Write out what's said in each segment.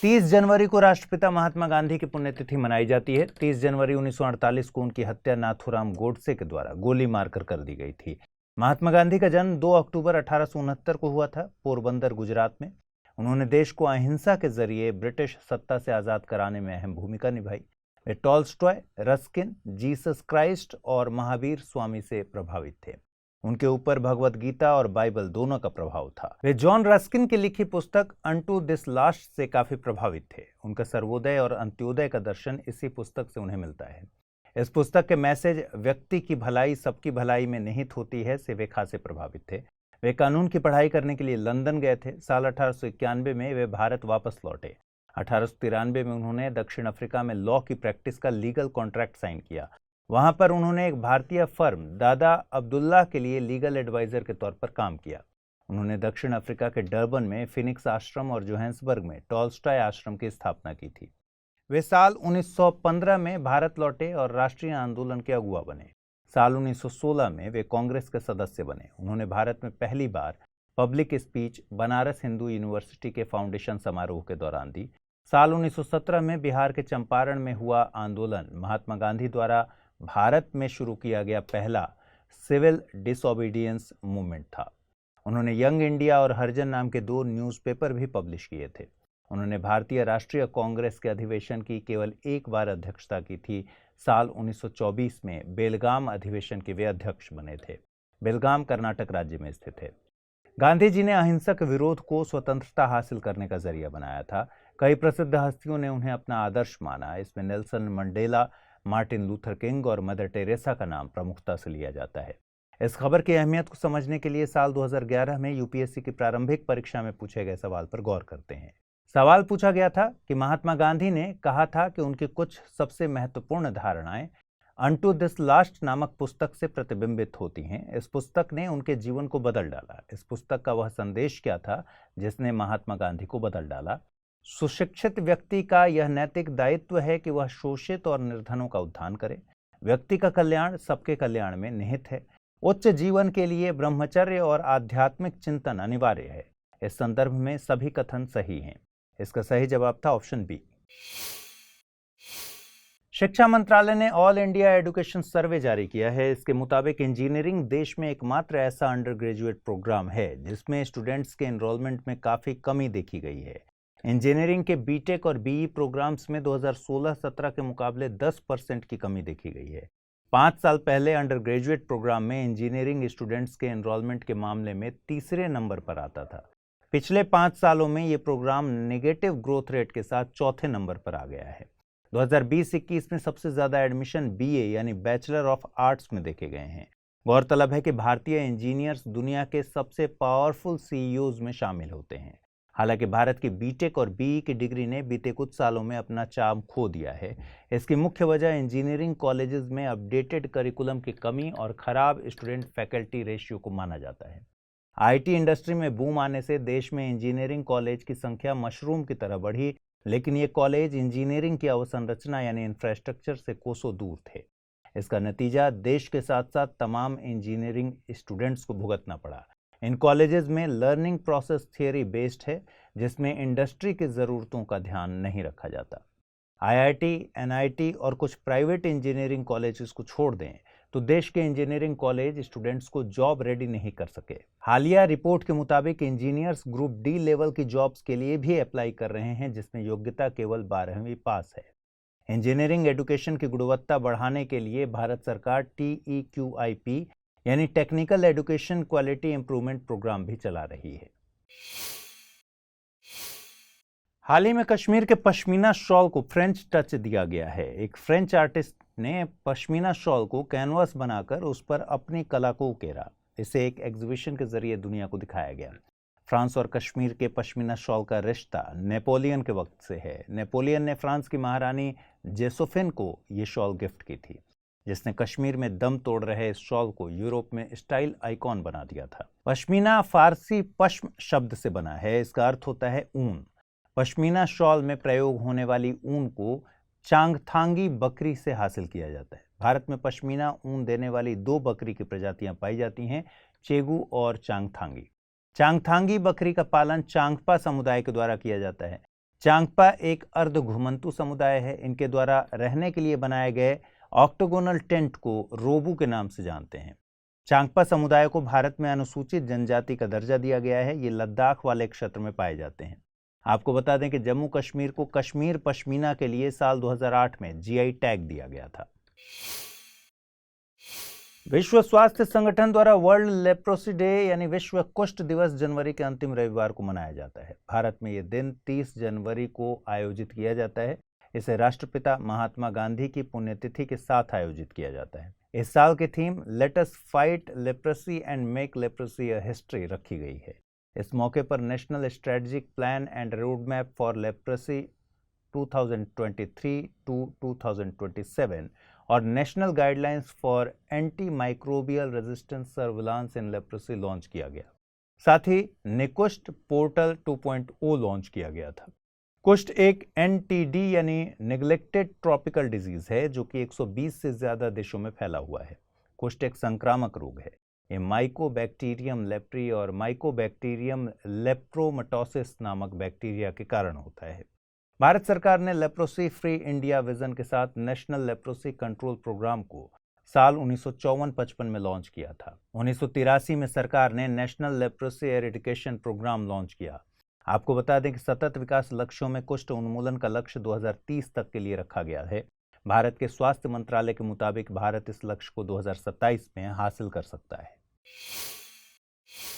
तीस जनवरी को राष्ट्रपिता महात्मा गांधी की पुण्यतिथि मनाई जाती है। 30 जनवरी 1948 को उनकी हत्या नाथूराम गोडसे के द्वारा गोली मारकर कर दी गई थी। महात्मा गांधी का जन्म 2 अक्टूबर 1869 को हुआ था, पोरबंदर, गुजरात में। उन्होंने देश को अहिंसा के जरिए ब्रिटिश सत्ता से आजाद कराने में अहम भूमिका निभाई। वे टॉल्स्टॉय, रस्किन, जीसस क्राइस्ट और महावीर स्वामी से प्रभावित थे। उनके ऊपर भगवत गीता और बाइबल दोनों का प्रभाव था। वे जॉन रस्किन की लिखी पुस्तक अनटू दिस लास्ट से काफी प्रभावित थे। उनका सर्वोदय और अंत्योदय का दर्शन इसी पुस्तक से उन्हें मिलता है। इस पुस्तक के मैसेज व्यक्ति की भलाई सबकी भलाई में निहित होती है से वे खासे प्रभावित थे। वे कानून की पढ़ाई करने के लिए लंदन गए थे। साल 1891 में वे भारत वापस लौटे। 1893 में उन्होंने दक्षिण अफ्रीका में लॉ की प्रैक्टिस का लीगल कॉन्ट्रैक्ट साइन किया। वहां पर उन्होंने एक भारतीय फर्म दादा अब्दुल्ला के लिए लीगल एडवाइजर के तौर पर काम किया। उन्होंने दक्षिण अफ्रीका के डरबन में फिनिक्स आश्रम और जोहान्सबर्ग में टॉल्स्टॉय आश्रम की स्थापना की थी। वे साल 1915 में भारत लौटे और राष्ट्रीय आंदोलन के अगुवा बने। साल 1916 में वे कांग्रेस के सदस्य बने। उन्होंने भारत में पहली बार public speech Banaras Hindu university के फाउंडेशन समारोह के दौरान दी। साल 1917 में बिहार के चंपारण में हुआ आंदोलन महात्मा गांधी द्वारा भारत में शुरू किया गया पहला सिविल डिसओबीडियंस मूवमेंट था। उन्होंने यंग इंडिया और हरिजन नाम के 2 न्यूज़पेपर भी पब्लिश किए थे। उन्होंने भारतीय राष्ट्रीय कांग्रेस के अधिवेशन की केवल एक बार अध्यक्षता की थी। साल 1924 में बेलगाम अधिवेशन के वे अध्यक्ष बने थे। बेलगाम कर्नाटक राज्य में स्थित है। गांधी जी ने अहिंसक विरोध को स्वतंत्रता हासिल करने का जरिया बनाया था। कई प्रसिद्ध हस्तियों ने उन्हें अपना आदर्श माना। इसमें Nelson Mandela, Martin Luther king और मदर टेरेसा का नाम प्रमुखता से लिया जाता है। इस खबर की अहमियत को समझने के लिए साल 2011 में यूपीएससी की प्रारंभिक परीक्षा में पूछे गए सवाल पर गौर करते हैं। सवाल पूछा गया था कि महात्मा गांधी ने कहा था कि उनकी कुछ सबसे महत्वपूर्ण धारणाएं अनटू दिस लास्ट नामक पुस्तक से प्रतिबिंबित होती हैं। इस पुस्तक ने उनके जीवन को बदल डाला। इस पुस्तक का वह संदेश क्या था जिसने महात्मा गांधी को बदल डाला? सुशिक्षित व्यक्ति का यह नैतिक दायित्व है कि वह शोषित और निर्धनों का उत्थान करे। व्यक्ति का कल्याण सबके कल्याण में निहित है। उच्च जीवन के लिए ब्रह्मचर्य और आध्यात्मिक चिंतन अनिवार्य है। इस संदर्भ में सभी कथन सही हैं। इसका सही जवाब था ऑप्शन बी। शिक्षा मंत्रालय ने ऑल इंडिया एजुकेशन सर्वे जारी किया है। इसके मुताबिक इंजीनियरिंग देश में एकमात्र ऐसा अंडर ग्रेजुएट प्रोग्राम है जिसमें स्टूडेंट्स के एनरोलमेंट में काफी कमी देखी गई है। इंजीनियरिंग के बीटेक और बीई प्रोग्राम्स में 2016-17 के मुकाबले 10% की कमी देखी गई है। 5 साल पहले अंडर ग्रेजुएट प्रोग्राम में इंजीनियरिंग स्टूडेंट्स के एनरोलमेंट के मामले में तीसरे नंबर पर आता था। पिछले 5 सालों में ये प्रोग्राम नेगेटिव ग्रोथ रेट के साथ चौथे नंबर पर आ गया है। 2020-21 में सबसे ज्यादा एडमिशन बीए यानी बैचलर ऑफ आर्ट्स में देखे गए हैं। गौरतलब है कि भारतीय इंजीनियर्स दुनिया के सबसे पावरफुल सीईओज में शामिल होते हैं। हालांकि भारत की बीटेक और बीई की डिग्री ने बीते कुछ सालों में अपना चार्म खो दिया है। इसकी मुख्य वजह इंजीनियरिंग कॉलेजेस में अपडेटेड करिकुलम की कमी और खराब स्टूडेंट फैकल्टी रेशियो को माना जाता है। आईटी इंडस्ट्री में बूम आने से देश में इंजीनियरिंग कॉलेज की संख्या मशरूम की तरह बढ़ी, लेकिन ये कॉलेज इंजीनियरिंग की अवसंरचना यानी इंफ्रास्ट्रक्चर से कोसों दूर थे। इसका नतीजा देश के साथ साथ तमाम इंजीनियरिंग स्टूडेंट्स को भुगतना पड़ा। इन कॉलेजेस में लर्निंग प्रोसेस थियरी बेस्ड है, जिसमें इंडस्ट्री की ज़रूरतों का ध्यान नहीं रखा जाता। आईआईटी, एनआईटी और कुछ प्राइवेट इंजीनियरिंग कॉलेजेस को छोड़ दें तो देश के इंजीनियरिंग कॉलेज स्टूडेंट्स को जॉब रेडी नहीं कर सके। हालिया रिपोर्ट के मुताबिक इंजीनियर्स ग्रुप डी लेवल की जॉब्स के लिए भी अप्लाई कर रहे हैं, जिसमें योग्यता केवल 12वीं पास है। इंजीनियरिंग एजुकेशन की गुणवत्ता बढ़ाने के लिए भारत सरकार TEQIP यानी technical education quality improvement programme भी चला रही है। हाल ही में कश्मीर के पश्मीना शॉल को फ्रेंच टच दिया गया है। एक फ्रेंच आर्टिस्ट ने पश्मीना शॉल को कैनवास बनाकर उस पर अपनी कला को उकेरा। इसे एक एग्जीबिशन के जरिए दुनिया को दिखाया गया। फ्रांस और कश्मीर के पश्मीना शॉल का रिश्ता नेपोलियन के वक्त से है। नेपोलियन ने फ्रांस की महारानी जोसेफिन को ये शॉल गिफ्ट की थी। जिसने कश्मीर में दम तोड़ रहे इस शॉल को यूरोप में स्टाइल आइकॉन बना दिया था। पश्मीना फारसी पश्म शब्द से बना है। इसका अर्थ होता है ऊन। पश्मीना शॉल में प्रयोग होने वाली ऊन को चांगथांगी बकरी से हासिल किया जाता है। भारत में पश्मीना ऊन देने वाली 2 बकरी की प्रजातियां पाई जाती हैं, चेगू और चांगथांगी। चांगथांगी बकरी का पालन चांगपा समुदाय के द्वारा किया जाता है। चांगपा एक अर्ध घुमंतु समुदाय है। इनके द्वारा रहने के लिए बनाए गए ऑक्टोगोनल टेंट को रोबू के नाम से जानते हैं। चांगपा समुदाय को भारत में अनुसूचित जनजाति का दर्जा दिया गया है। ये लद्दाख वाले क्षेत्र में पाए जाते हैं। आपको बता दें कि जम्मू कश्मीर को कश्मीर पश्मीना के लिए साल 2008 में जीआई टैग दिया गया था। विश्व स्वास्थ्य संगठन द्वारा वर्ल्ड लेप्रोसी डे यानी विश्व कुष्ठ दिवस जनवरी के अंतिम रविवार को मनाया जाता है। भारत में यह दिन 30 जनवरी को आयोजित किया जाता है। इसे राष्ट्रपिता महात्मा गांधी की पुण्यतिथि के साथ आयोजित किया जाता है। इस साल की theme let us fight leprosy and make leprosy a history रखी गई है। इस मौके पर national strategic plan and road map for leprosy 2023 to 2027 और national guidelines for anti microbial resistance surveillance in leprosy launch किया गया। साथ ही निकुष्ठ पोर्टल 2.0 लॉन्च किया गया था। कुष्ठ एक NTD यानी नेग्लेक्टेड ट्रॉपिकल डिजीज है जो कि 120 से ज्यादा देशों में फैला हुआ है। कुष्ठ एक संक्रामक रोग है। ये माइकोबैक्टीरियम लेप्री और माइकोबैक्टीरियम लेप्रोमटोसिस नामक बैक्टीरिया के कारण होता है। भारत सरकार ने लेप्रोसी फ्री इंडिया विजन के साथ नेशनल लेप्रोसी कंट्रोल प्रोग्राम को साल 1954-55 में लॉन्च किया था। 1983 में सरकार ने national leprosy eradication programme launch किया। आपको बता दें कि सतत विकास लक्ष्यों में कुष्ठ उन्मूलन का लक्ष्य 2030 तक के लिए रखा गया है। भारत के स्वास्थ्य मंत्रालय के मुताबिक भारत इस लक्ष्य को 2027 में हासिल कर सकता है।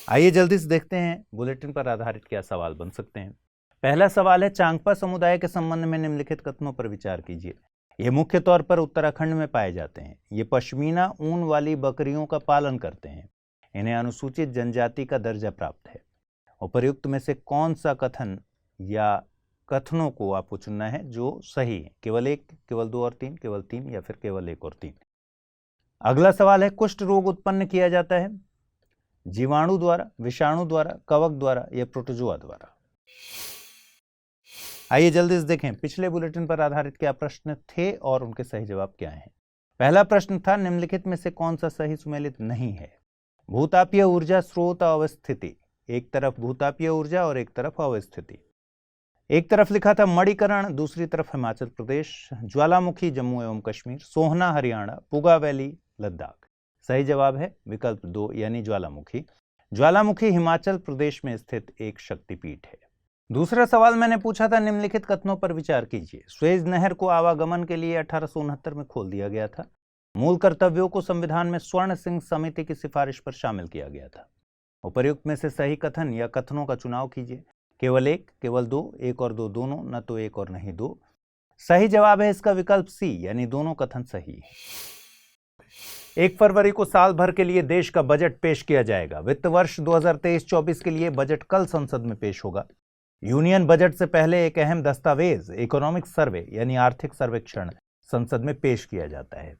आइए जल्दी से देखते हैं बुलेटिन पर आधारित क्या सवाल बन सकते हैं। पहला सवाल है, चांगपा समुदाय के संबंध में निम्नलिखित कथनों पर विचार कीजिए। ये मुख्य तौर पर उत्तराखंड में पाए जाते हैं। ये पश्मीना ऊन वाली बकरियों का पालन करते हैं। इन्हें अनुसूचित जनजाति का दर्जा प्राप्त है। उपर्युक्त में से कौन सा कथन या कथनों को आपको चुनना है जो सही है? केवल 1, केवल 2 और 3, केवल 3 या फिर केवल 1 और 3। अगला सवाल है, कुष्ठ रोग उत्पन्न किया जाता है जीवाणु द्वारा, विषाणु द्वारा, कवक द्वारा या प्रोटोजोआ द्वारा? आइए जल्दी से देखें पिछले बुलेटिन पर आधारित क्या प्रश्न थे और उनके सही जवाब क्या हैं। पहला प्रश्न था, निम्नलिखित में से कौन सा सही सुमेलित नहीं है? भूतापीय ऊर्जा स्रोत अवस्थिति, एक तरफ भूतापीय ऊर्जा और एक तरफ अवस्थिति। एक तरफ लिखा था मणिकरण, दूसरी तरफ हिमाचल प्रदेश, ज्वालामुखी जम्मू एवं कश्मीर, सोहना हरियाणा, पुगा वैली लद्दाख। सही जवाब है विकल्प 2 यानी ज्वालामुखी। ज्वालामुखी हिमाचल प्रदेश में स्थित एक शक्तिपीठ है। दूसरा सवाल मैंने पूछा था, निम्नलिखित कथनों पर विचार कीजिए। स्वेज नहर को आवागमन के लिए 1869 में खोल दिया गया था। मूल कर्तव्यों को संविधान में स्वर्ण सिंह समिति की सिफारिश पर शामिल किया गया था। उपर्युक्त में से सही कथन या कथनों का चुनाव कीजिए। केवल 1, केवल 2, 1 और 2 दोनों, न तो 1 और नहीं 2। सही जवाब है इसका विकल्प सी यानी दोनों कथन सही है। 1 फरवरी को साल भर के लिए देश का बजट पेश किया जाएगा। वित्त वर्ष 2023-24 के लिए बजट कल संसद में पेश होगा। यूनियन बजट से पहले एक अहम दस्तावेज इकोनॉमिक सर्वे यानी आर्थिक सर्वेक्षण संसद में पेश किया जाता है।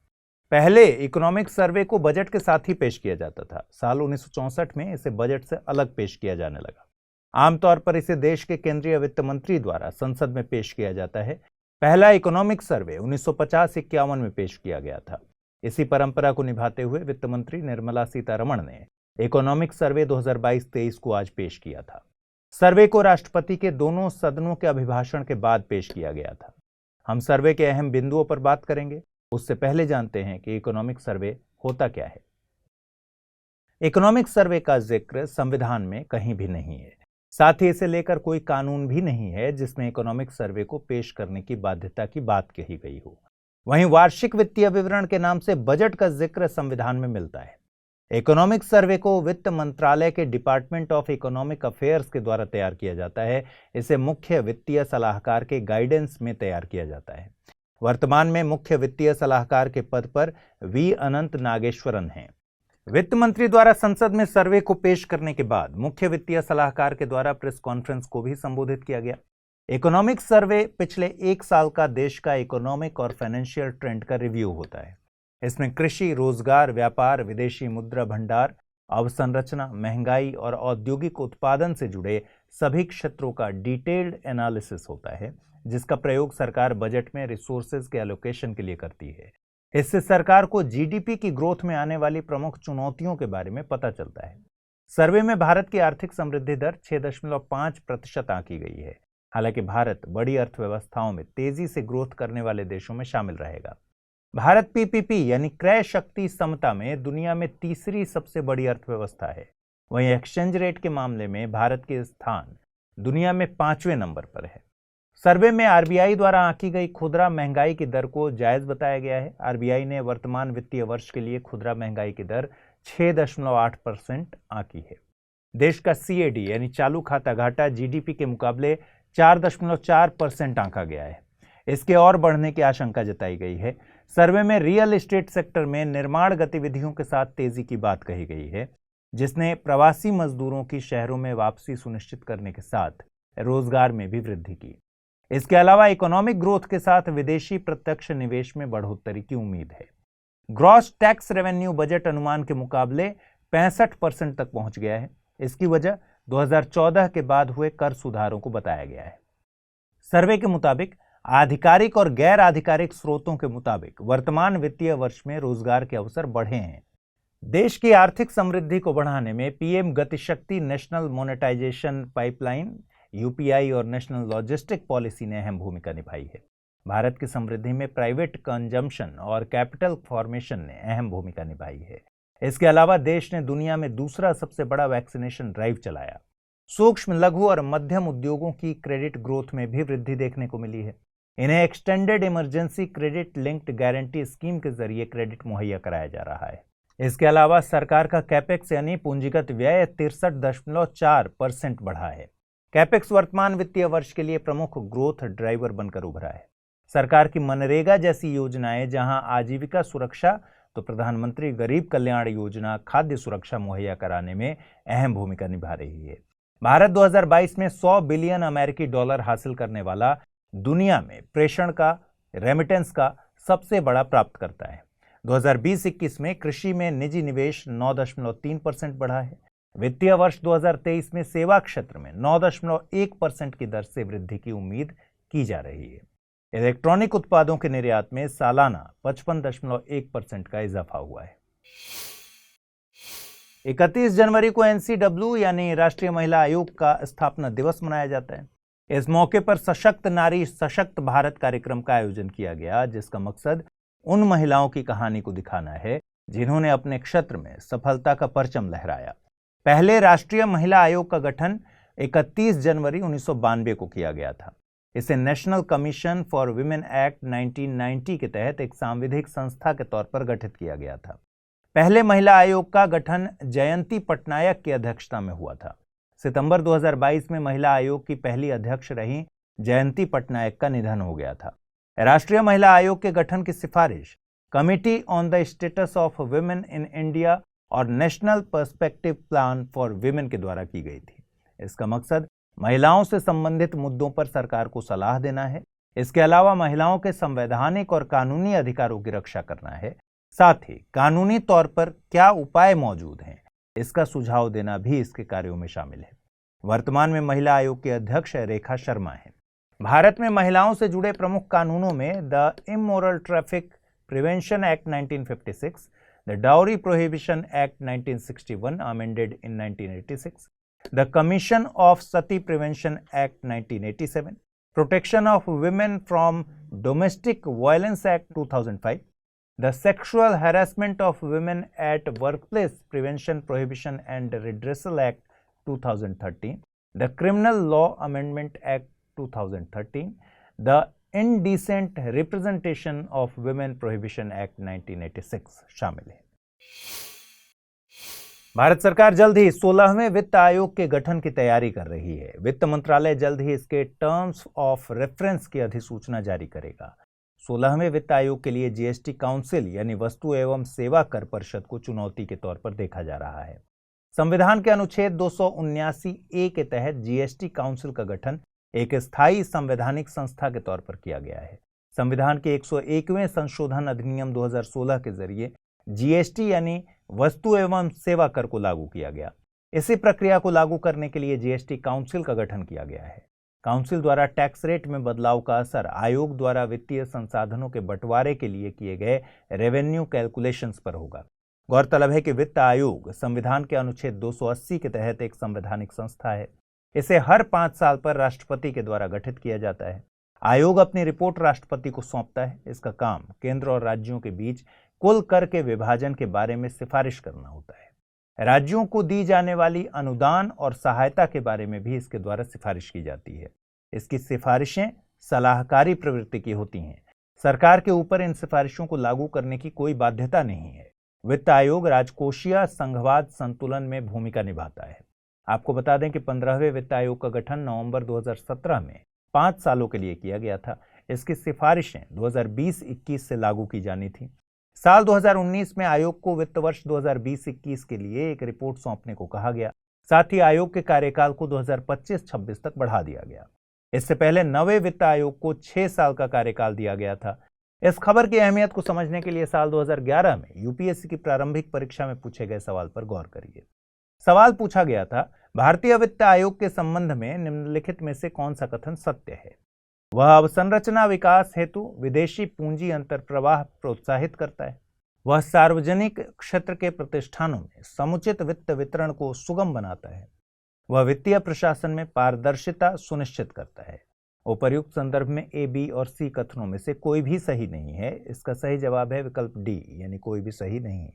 पहले इकोनॉमिक सर्वे को बजट के साथ ही पेश किया जाता था। साल 1964 में इसे बजट से अलग पेश किया जाने लगा। आमतौर पर इसे देश के केंद्रीय वित्त मंत्री द्वारा संसद में पेश किया जाता है। पहला इकोनॉमिक सर्वे 1950-51 में पेश किया गया था। इसी परंपरा को निभाते हुए वित्त मंत्री निर्मला सीतारमण ने इकोनॉमिक सर्वे 2022-23 को आज पेश किया था। सर्वे को राष्ट्रपति के दोनों सदनों के अभिभाषण के बाद पेश किया गया था। हम सर्वे के अहम बिंदुओं पर बात करेंगे, उससे पहले जानते हैं कि इकोनॉमिक सर्वे होता क्या है। इकोनॉमिक सर्वे का जिक्र संविधान में कहीं भी नहीं है। साथ ही इसे लेकर कोई कानून भी नहीं है जिसमें इकोनॉमिक सर्वे को पेश करने की बाध्यता की बात कही गई हो। वहीं वार्षिक वित्तीय विवरण के नाम से बजट का जिक्र संविधान में मिलता है। इकोनॉमिक सर्वे को वित्त मंत्रालय के डिपार्टमेंट ऑफ इकोनॉमिक अफेयर्स के द्वारा तैयार किया जाता है। इसे मुख्य वित्तीय सलाहकार के गाइडेंस में तैयार किया जाता है। वर्तमान में मुख्य वित्तीय सलाहकार के पद पर वी अनंत नागेश्वरन हैं। वित्त मंत्री द्वारा संसद में सर्वे को पेश करने के बाद मुख्य वित्तीय सलाहकार के द्वारा प्रेस कॉन्फ्रेंस को भी संबोधित किया गया। इकोनॉमिक सर्वे पिछले 1 साल का देश का इकोनॉमिक और फाइनेंशियल ट्रेंड का रिव्यू होता है। इसमें कृषि, रोजगार, व्यापार, विदेशी मुद्रा भंडार, अवसंरचना, महंगाई और औद्योगिक उत्पादन से जुड़े सभी क्षेत्रों का डिटेल्ड एनालिसिस होता है, जिसका प्रयोग सरकार बजट में रिसोर्सेज के एलोकेशन के लिए करती है। इससे सरकार को जीडीपी की ग्रोथ में आने वाली प्रमुख चुनौतियों के बारे में पता चलता है। सर्वे में भारत की आर्थिक समृद्धि दर 6.5% आंकी गई है। हालांकि भारत बड़ी अर्थव्यवस्थाओं में तेजी से ग्रोथ करने वाले देशों में शामिल रहेगा। भारत पीपीपी यानी क्रय शक्ति समता में दुनिया में तीसरी सबसे बड़ी अर्थव्यवस्था है। वहीं एक्सचेंज रेट के मामले में भारत के स्थान दुनिया में 5वें नंबर पर है। सर्वे में आरबीआई द्वारा आंकी गई खुदरा महंगाई की दर को जायज बताया गया है। आरबीआई ने वर्तमान वित्तीय वर्ष के लिए खुदरा महंगाई की दर 6.8% आंकी है। देश का सीएडी यानी चालू खाता घाटा जीडीपी के मुकाबले 4.4% आंका गया है। इसके और बढ़ने की आशंका जताई गई है। सर्वे में रियल एस्टेट सेक्टर में निर्माण गतिविधियों के साथ तेजी की बात कही गई है, जिसने प्रवासी मजदूरों की शहरों में वापसी सुनिश्चित करने के साथ रोजगार में भी वृद्धि की। इसके अलावा इकोनॉमिक ग्रोथ के साथ विदेशी प्रत्यक्ष निवेश में बढ़ोतरी की उम्मीद है। ग्रॉस टैक्स रेवेन्यू बजट अनुमान के मुकाबले 65% तक पहुंच गया है। इसकी वजह 2014 के बाद हुए कर सुधारों को बताया गया है। सर्वे के मुताबिक आधिकारिक और गैर आधिकारिक स्रोतों के मुताबिक वर्तमान वित्तीय वर्ष में रोजगार के अवसर बढ़े हैं। देश की आर्थिक समृद्धि को बढ़ाने में PM Gatishakti, national monetisation pipeline UPI और नेशनल लॉजिस्टिक पॉलिसी ने अहम भूमिका निभाई है। भारत की समृद्धि में प्राइवेट कंजम्पशन और कैपिटल फॉर्मेशन ने अहम भूमिका निभाई है। इसके अलावा देश ने दुनिया में दूसरा सबसे बड़ा वैक्सीनेशन ड्राइव चलाया। सूक्ष्म, लघु और मध्यम उद्योगों की क्रेडिट ग्रोथ में भी वृद्धि देखने को मिली है। इन्हें extended emergency credit linked guarantee scheme के जरिए क्रेडिट मुहैया कराया जा रहा है। इसके अलावा सरकार का कैपेक्स यानी पूंजीगत व्यय 63.4% बढ़ा है। कैपेक्स वर्तमान वित्तीय वर्ष के लिए प्रमुख ग्रोथ ड्राइवर बनकर उभरा है। सरकार की मनरेगा जैसी योजनाएं जहां आजीविका सुरक्षा तो प्रधानमंत्री गरीब कल्याण योजना खाद्य सुरक्षा मुहैया कराने में अहम भूमिका निभा रही है। भारत 2022 में 100 बिलियन अमेरिकी डॉलर हासिल करने वाला दुनिया में प्रेषण का, रेमिटेंस का सबसे बड़ा प्राप्तकर्ता है। 2020-21 में कृषि में निजी निवेश 9.3% बढ़ा है। वित्तीय वर्ष 2023 में सेवा क्षेत्र में 9.1% की दर से वृद्धि की उम्मीद की जा रही है। इलेक्ट्रॉनिक उत्पादों के निर्यात में सालाना 55.1% का इजाफा हुआ है। 31 जनवरी को एनसीडब्ल्यू यानी राष्ट्रीय महिला आयोग का स्थापना दिवस मनाया जाता है। इस मौके पर सशक्त नारी सशक्त भारत कार्यक्रम का आयोजन किया गया, जिसका मकसद उन महिलाओं की कहानी को दिखाना है जिन्होंने अपने क्षेत्र में सफलता का परचम लहराया। पहले राष्ट्रीय महिला आयोग का गठन 31 जनवरी 1992 को किया गया था। इसे national commission for women act 1990 के तहत एक सांविधिक संस्था के तौर पर गठित किया गया था। पहले महिला आयोग का गठन जयंती पटनायक की अध्यक्षता में हुआ था। सितंबर 2022 में महिला आयोग की पहली अध्यक्ष रही जयंती पटनायक का निधन हो गया था। राष्ट्रीय महिला आयोग के गठन की सिफारिश committee on the status of women in India और national perspective plan for women के द्वारा की गई थी। इसका मकसद महिलाओं से संबंधित मुद्दों पर सरकार को सलाह देना है। इसके अलावा महिलाओं के संवैधानिक और कानूनी अधिकारों की रक्षा करना है। साथ ही कानूनी तौर पर क्या उपाय मौजूद हैं, इसका सुझाव देना भी इसके कार्यों में शामिल है। वर्तमान में महिला आयोग के अध्यक्ष रेखा शर्मा हैं। भारत में महिलाओं से जुड़े प्रमुख कानूनों में the immoral traffic prevention act 1956, the Dowry Prohibition Act 1961 amended in 1986, the Commission of Sati Prevention Act 1987, Protection of Women from Domestic Violence Act 2005, the Sexual Harassment of Women at Workplace Prevention, Prohibition and Redressal Act 2013, the Criminal Law Amendment Act 2013, the Indecent Representation of Women Prohibition Act 1986 शामिल है। भारत सरकार जल्द ही 16वें वित्त आयोग के गठन की तैयारी कर रही है। वित्त मंत्रालय जल्द ही इसके टर्म्स ऑफ रेफरेंस की अधिसूचना जारी करेगा। 16वें वित्त आयोग के लिए जीएसटी काउंसिल यानी वस्तु एवं सेवा कर परिषद को चुनौती के तौर पर देखा जा रहा है। संविधान के अनुच्छेद 279A के तहत जीएसटी काउंसिल का गठन एक स्थायी संवैधानिक संस्था के तौर पर किया गया है। संविधान के 101वें संशोधन अधिनियम 2016 के जरिए जीएसटी यानी वस्तु एवं सेवा कर को लागू किया गया। इसी प्रक्रिया को लागू करने के लिए जीएसटी काउंसिल का गठन किया गया है। काउंसिल द्वारा टैक्स रेट में बदलाव का असर आयोग द्वारा वित्तीय संसाधनों के बंटवारे के लिए किए गए रेवेन्यू कैलकुलेशंस पर होगा। गौरतलब है कि वित्त आयोग संविधान के अनुच्छेद 280 के तहत एक संवैधानिक संस्था है। इसे हर 5 साल पर राष्ट्रपति के द्वारा गठित किया जाता है। आयोग अपनी रिपोर्ट राष्ट्रपति को सौंपता है। इसका काम केंद्र और राज्यों के बीच कुल कर के विभाजन के बारे में सिफारिश करना होता है। राज्यों को दी जाने वाली अनुदान और सहायता के बारे में भी इसके द्वारा सिफारिश की जाती है। इसकी सिफारिशें सलाहकारी प्रवृत्ति की होती हैं। सरकार के ऊपर इन सिफारिशों को लागू करने की कोई बाध्यता नहीं है। वित्त आयोग राजकोषीय संघवाद संतुलन में भूमिका निभाता है। आपको बता दें कि 15वें वित्त आयोग का गठन नवंबर 2017 में 5 सालों के लिए किया गया था। इसकी सिफारिशें 2020-21 से लागू की जानी थी। साल 2019 में आयोग को वित्त वर्ष 2020-21 के लिए एक रिपोर्ट सौंपने को कहा गया। साथ ही आयोग के कार्यकाल को 2025-26 तक बढ़ा दिया गया। इससे पहले नवे वित्त आयोग को 6 साल का कार्यकाल दिया गया था। इस खबर की अहमियत को समझने के लिए साल 2011 में यूपीएससी की प्रारंभिक परीक्षा में पूछे गए सवाल पर गौर करिए। सवाल पूछा गया था, भारतीय वित्त आयोग के संबंध में निम्नलिखित में से कौन सा कथन सत्य है? वह अवसंरचना विकास हेतु विदेशी पूंजी अंतर्प्रवाह प्रोत्साहित करता है। वह सार्वजनिक क्षेत्र के प्रतिष्ठानों में समुचित वित्त वितरण को सुगम बनाता है। वह वित्तीय प्रशासन में पारदर्शिता सुनिश्चित करता है। उपर्युक्त संदर्भ में ए, बी और सी कथनों में से कोई भी सही नहीं है। इसका सही जवाब है विकल्प डी, यानी कोई भी सही नहीं है।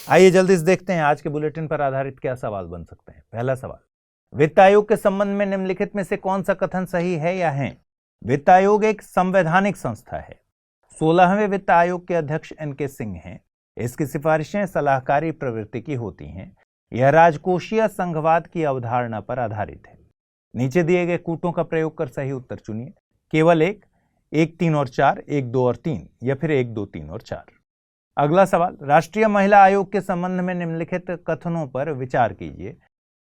आइए जल्दी से देखते हैं आज के बुलेटिन पर आधारित क्या सवाल बन सकते हैं। पहला सवाल, वित्त आयोग के संबंध में निम्नलिखित में से कौन सा कथन सही है या है? वित्त आयोग एक संवैधानिक संस्था है। 16वें वित्त आयोग के अध्यक्ष एन.के. सिंह हैं। इसकी सिफारिशें सलाहकारी प्रवृत्ति की होती हैं। यह राजकोषीय संघवाद की अवधारणा पर आधारित है। नीचे दिए गए कूटों का प्रयोग कर सही उत्तर चुनिए। केवल 1, 1, 3 और 4, 1, 2 और 3 या फिर 1, 2, 3 और 4। अगला सवाल, राष्ट्रीय महिला आयोग के संबंध में निम्नलिखित कथनों पर विचार कीजिए।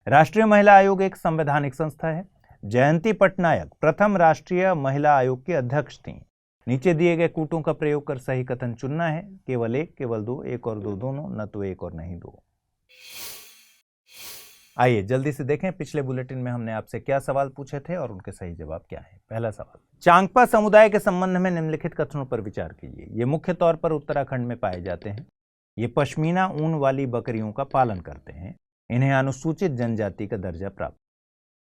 राष्ट्रीय महिला आयोग एक संवैधानिक संस्था है। जयंती पटनायक प्रथम राष्ट्रीय महिला आयोग की अध्यक्ष थीं। नीचे दिए गए कूटों का प्रयोग कर सही कथन चुनना है। केवल 1, केवल 2, 1 और 2 दोनों, न तो 1 और नहीं 2। आइए जल्दी से देखें पिछले बुलेटिन में हमने आपसे क्या सवाल पूछे थे और उनके सही जवाब क्या है। पहला सवाल, चांगपा समुदाय के संबंध में निम्नलिखित कथनों पर विचार कीजिए। ये मुख्य तौर पर उत्तराखंड में पाए जाते हैं। ये पश्मीना ऊन वाली बकरियों का पालन करते हैं। इन्हें अनुसूचित जनजाति का दर्जा प्राप्त।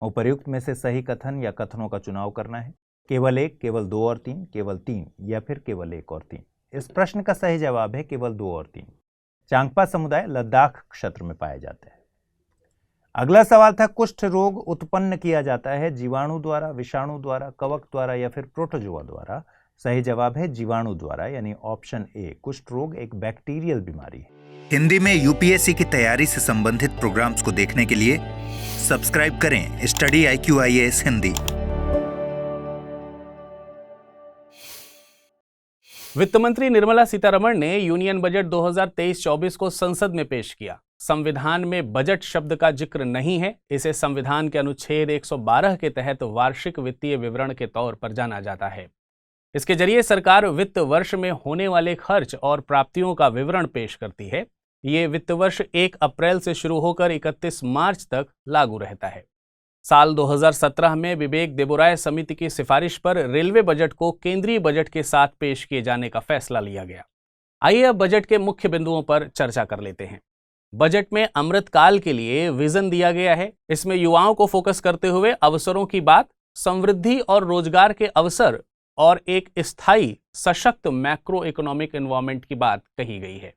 उपर्युक्त में से सही कथन या कथनों का चुनाव करना है। केवल 1, केवल 2 और 3, केवल 3 या फिर केवल 1 और 3। इस प्रश्न का सही जवाब है केवल 2 और 3। चांगपा समुदाय लद्दाख क्षेत्र में पाए जाते हैं। अगला सवाल था, कुष्ठ रोग उत्पन्न किया जाता है जीवाणु द्वारा, विषाणु द्वारा, कवक द्वारा या फिर प्रोटोजोआ द्वारा? सही जवाब है जीवाणु द्वारा, यानी ऑप्शन ए। कुष्ठ रोग एक बैक्टीरियल बीमारी है। हिंदी में यूपीएससी की तैयारी से संबंधित प्रोग्राम्स को देखने के लिए सब्सक्राइब करें स्टडी IQ IAS हिंदी। वित्त मंत्री निर्मला सीतारमण ने यूनियन बजट 2023-24 को संसद में पेश किया। संविधान में बजट शब्द का जिक्र नहीं है। इसे संविधान के अनुच्छेद 112 के तहत वार्षिक वित्तीय विवरण के तौर पर जाना जाता है। इसके जरिए सरकार वित्त वर्ष में होने वाले खर्च और प्राप्तियों का विवरण पेश करती है। ये वित्त वर्ष 1 अप्रैल से शुरू होकर 31 मार्च तक लागू रहता है। साल 2017 में विवेक देबोराय समिति की सिफारिश पर रेलवे बजट को केंद्रीय बजट के साथ पेश किए जाने का फैसला लिया गया। आइए अब बजट के मुख्य बिंदुओं पर चर्चा कर लेते हैं। बजट में अमृतकाल के लिए विजन दिया गया है। इसमें युवाओं को फोकस करते हुए अवसरों की बात, समृद्धि और रोजगार के अवसर और एक स्थायी सशक्त मैक्रो इकोनॉमिक एनवायरनमेंट की बात कही गई है।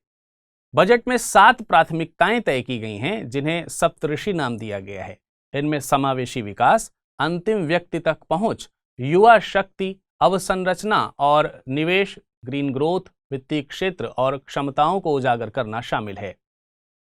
बजट में 7 प्राथमिकताएं तय की गई हैं, जिन्हें सप्तऋषि नाम दिया गया है। इनमें समावेशी विकास, अंतिम व्यक्ति तक पहुंच, युवा शक्ति, अवसंरचना और निवेश, ग्रीन ग्रोथ, वित्तीय क्षेत्र और क्षमताओं को उजागर करना शामिल है।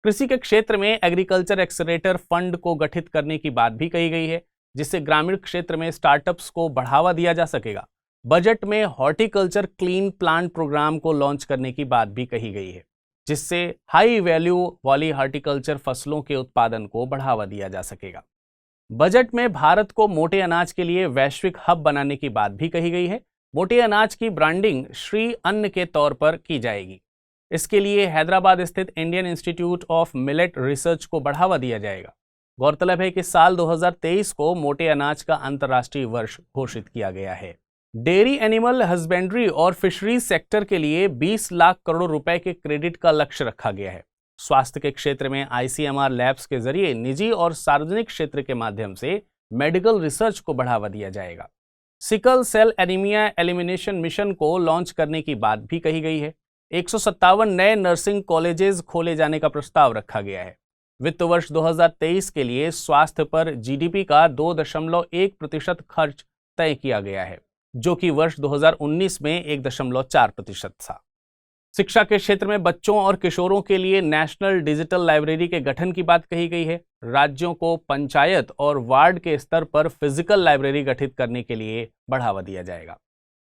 कृषि के क्षेत्र में एग्रीकल्चर एक्सेलरेटर फंड को गठित करने की बात भी कही गई है, जिससे ग्रामीण क्षेत्र में स्टार्टअप्स को बढ़ावा दिया जा सकेगा। बजट में हॉर्टिकल्चर क्लीन प्लांट प्रोग्राम को लॉन्च करने की बात भी कही गई है, जिससे हाई वैल्यू वाली हॉर्टिकल्चर फसलों के उत्पादन को बढ़ावा दिया जा सकेगा। बजट में भारत को मोटे अनाज के लिए वैश्विक हब बनाने की बात भी कही गई है, मोटे अनाज की ब्रांडिंग श्री अन्न के तौर पर की जाएगी। इसके लिए हैदराबाद स्थित Indian institute of millet research को बढ़ावा दिया जाएगा। गौरतलब है कि साल 2023 को मोटे अनाज का अंतर्राष्ट्रीय वर्ष घोषित किया गया है। डेयरी एनिमल हस्बेंड्री और फिशरीज सेक्टर के लिए 20 लाख करोड़ रुपए के क्रेडिट का लक्ष्य रखा गया है। स्वास्थ्य के क्षेत्र में आईसीएमआर लैब्स के जरिए निजी और सार्वजनिक क्षेत्र के माध्यम से मेडिकल रिसर्च को बढ़ावा दिया जाएगा। Sickle cell anaemia elimination mission को लॉन्च करने की बात भी कही गई है। 157 नए नर्सिंग कॉलेजेस खोले जाने का प्रस्ताव रखा गया है। वित्त वर्ष 2023 के लिए स्वास्थ्य पर जीडीपी का 2.1% खर्च तय किया गया है, जो कि वर्ष 2019 में 1.4% था। शिक्षा के क्षेत्र में बच्चों और किशोरों के लिए नेशनल डिजिटल लाइब्रेरी के गठन की बात कही गई है। राज्यों को पंचायत और वार्ड के स्तर पर फिजिकल लाइब्रेरी गठित करने के लिए बढ़ावा दिया जाएगा।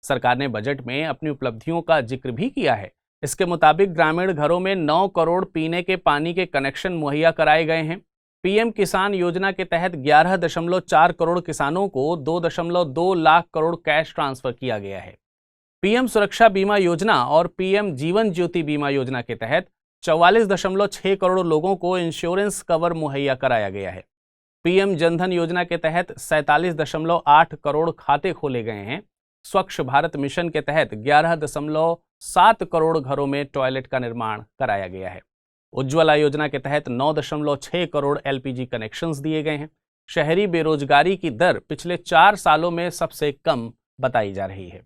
सरकार ने बजट में अपनी उपलब्धियों का जिक्र भी किया है। इसके मुताबिक ग्रामीण घरों में 9 करोड़ पीने के पानी के कनेक्शन मुहैया कराए गए हैं। पीएम किसान योजना के तहत 11.4 करोड़ किसानों को 2.2 लाख करोड़ कैश ट्रांसफर किया गया है। पीएम सुरक्षा बीमा योजना और पीएम जीवन ज्योति बीमा योजना के तहत 44.6 करोड़ लोगों को इंश्योरेंस कवर मुहैया कराया गया है। पीएम जनधन योजना के तहत 47.8 करोड़ खाते खोले गए हैं। स्वच्छ भारत मिशन के तहत 11.7 करोड़ घरों में टॉयलेट का निर्माण कराया गया है। उज्ज्वला योजना के तहत 9.6 करोड़ एलपीजी कनेक्शंस दिए गए हैं। शहरी बेरोजगारी की दर पिछले 4 सालों में सबसे कम बताई जा रही है।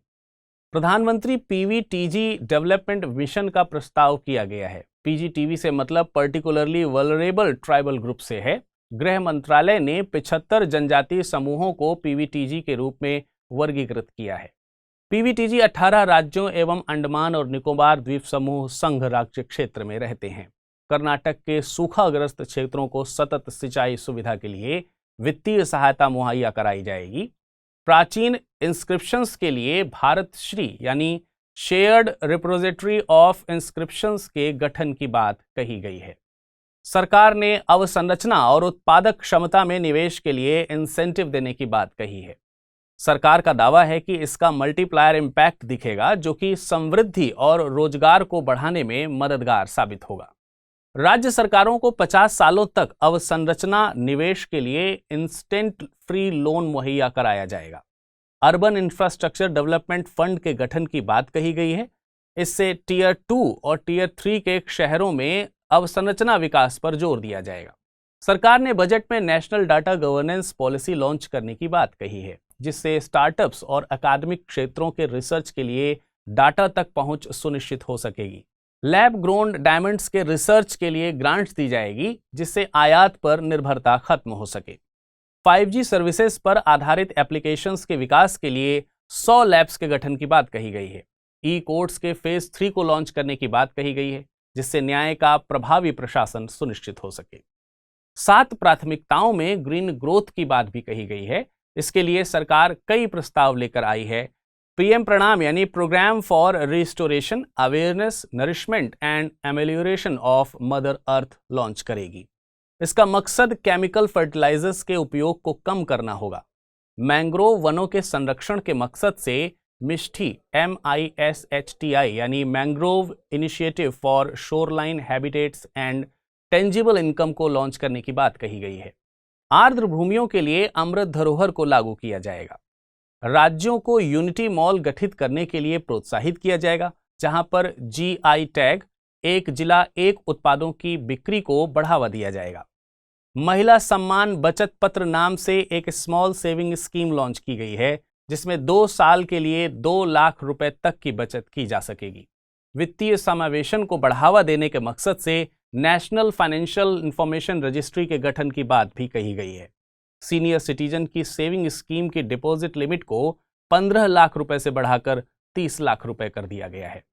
प्रधानमंत्री पीवीटीजी डेवलपमेंट मिशन का प्रस्ताव किया गया है। पीजीटीवी से मतलब पर्टिकुलरली वल्नरेबल ट्राइबल ग्रुप से है। गृह मंत्रालय ने 75 जनजातीय समूहों को पीवीटीजी के रूप में वर्गीकृत किया है। पीवीटीजी 18 राज्यों एवं अंडमान और निकोबार द्वीप समूह संघ राज्य क्षेत्र में रहते हैं। कर्नाटक के सूखाग्रस्त क्षेत्रों को सतत सिंचाई सुविधा के लिए वित्तीय सहायता मुहैया कराई जाएगी। प्राचीन इंस्क्रिप्शंस के लिए भारत श्री यानी शेयर्ड रिपोजिटरी ऑफ इंस्क्रिप्शंस के गठन की बात कही गई है। सरकार ने अवसंरचना और उत्पादक क्षमता में निवेश के लिए इंसेंटिव देने की बात कही है। सरकार का दावा है कि इसका मल्टीप्लायर इम्पैक्ट दिखेगा, जो कि समृद्धि और रोजगार को बढ़ाने में मददगार साबित होगा। राज्य सरकारों को 50 सालों तक अवसंरचना निवेश के लिए इंस्टेंट फ्री लोन मुहैया कराया जाएगा। अर्बन इंफ्रास्ट्रक्चर डेवलपमेंट फंड के गठन की बात कही गई है। इससे टीयर 2 और टीयर 3 के शहरों में अवसंरचना विकास पर जोर दिया जाएगा। सरकार ने बजट में national data governance policy launch करने की बात कही है, जिससे स्टार्टअप्स और अकादमिक क्षेत्रों के रिसर्च के लिए डाटा तक पहुंच सुनिश्चित हो सकेगी। लैब ग्रोन डायमंड्स के रिसर्च के लिए ग्रांट्स दी जाएगी, जिससे आयात पर निर्भरता खत्म हो सके। 5G सर्विसेज पर आधारित एप्लीकेशंस के विकास के लिए 100 लैब्स के गठन की बात कही गई है। ई कोर्ट्स के फेज 3 को लॉन्च करने की बात कही गई है, जिससे न्याय का प्रभावी प्रशासन सुनिश्चित हो सके। 7 प्राथमिकताओं में ग्रीन ग्रोथ की बात भी कही गई है। इसके लिए सरकार कई प्रस्ताव लेकर आई है। पीएम प्रणाम यानी programme for restoration, awareness, nourishment and amelioration of mother earth launch करेगी। इसका मकसद केमिकल फर्टिलाइजर्स के उपयोग को कम करना होगा। मैंग्रोव वनों के संरक्षण के मकसद से मिष्ठी MISHTI यानी mangrove initiative for shoreline habitats and tangible income को लॉन्च करने की बात कही गई है। आर्द्र भूमियों के लिए अमृत धरोहर को लागू किया जाएगा। राज्यों को यूनिटी मॉल गठित करने के लिए प्रोत्साहित किया जाएगा, जहां पर GI टैग, एक जिला एक उत्पादों की बिक्री को बढ़ावा दिया जाएगा। महिला सम्मान बचत पत्र नाम से एक स्मॉल सेविंग स्कीम लॉन्च की गई है, जिसमें 2 साल के लिए 2 लाख रुपए तक की बचत की जा सकेगी। वित्तीय समावेशन को बढ़ावा देने के मकसद से नेशनल फाइनेंशियल इंफॉर्मेशन रजिस्ट्री के गठन की बात भी कही गई है। सीनियर सिटीजन की सेविंग स्कीम की डिपॉजिट लिमिट को 15 लाख रुपए से बढ़ाकर 30 लाख रुपए कर दिया गया है।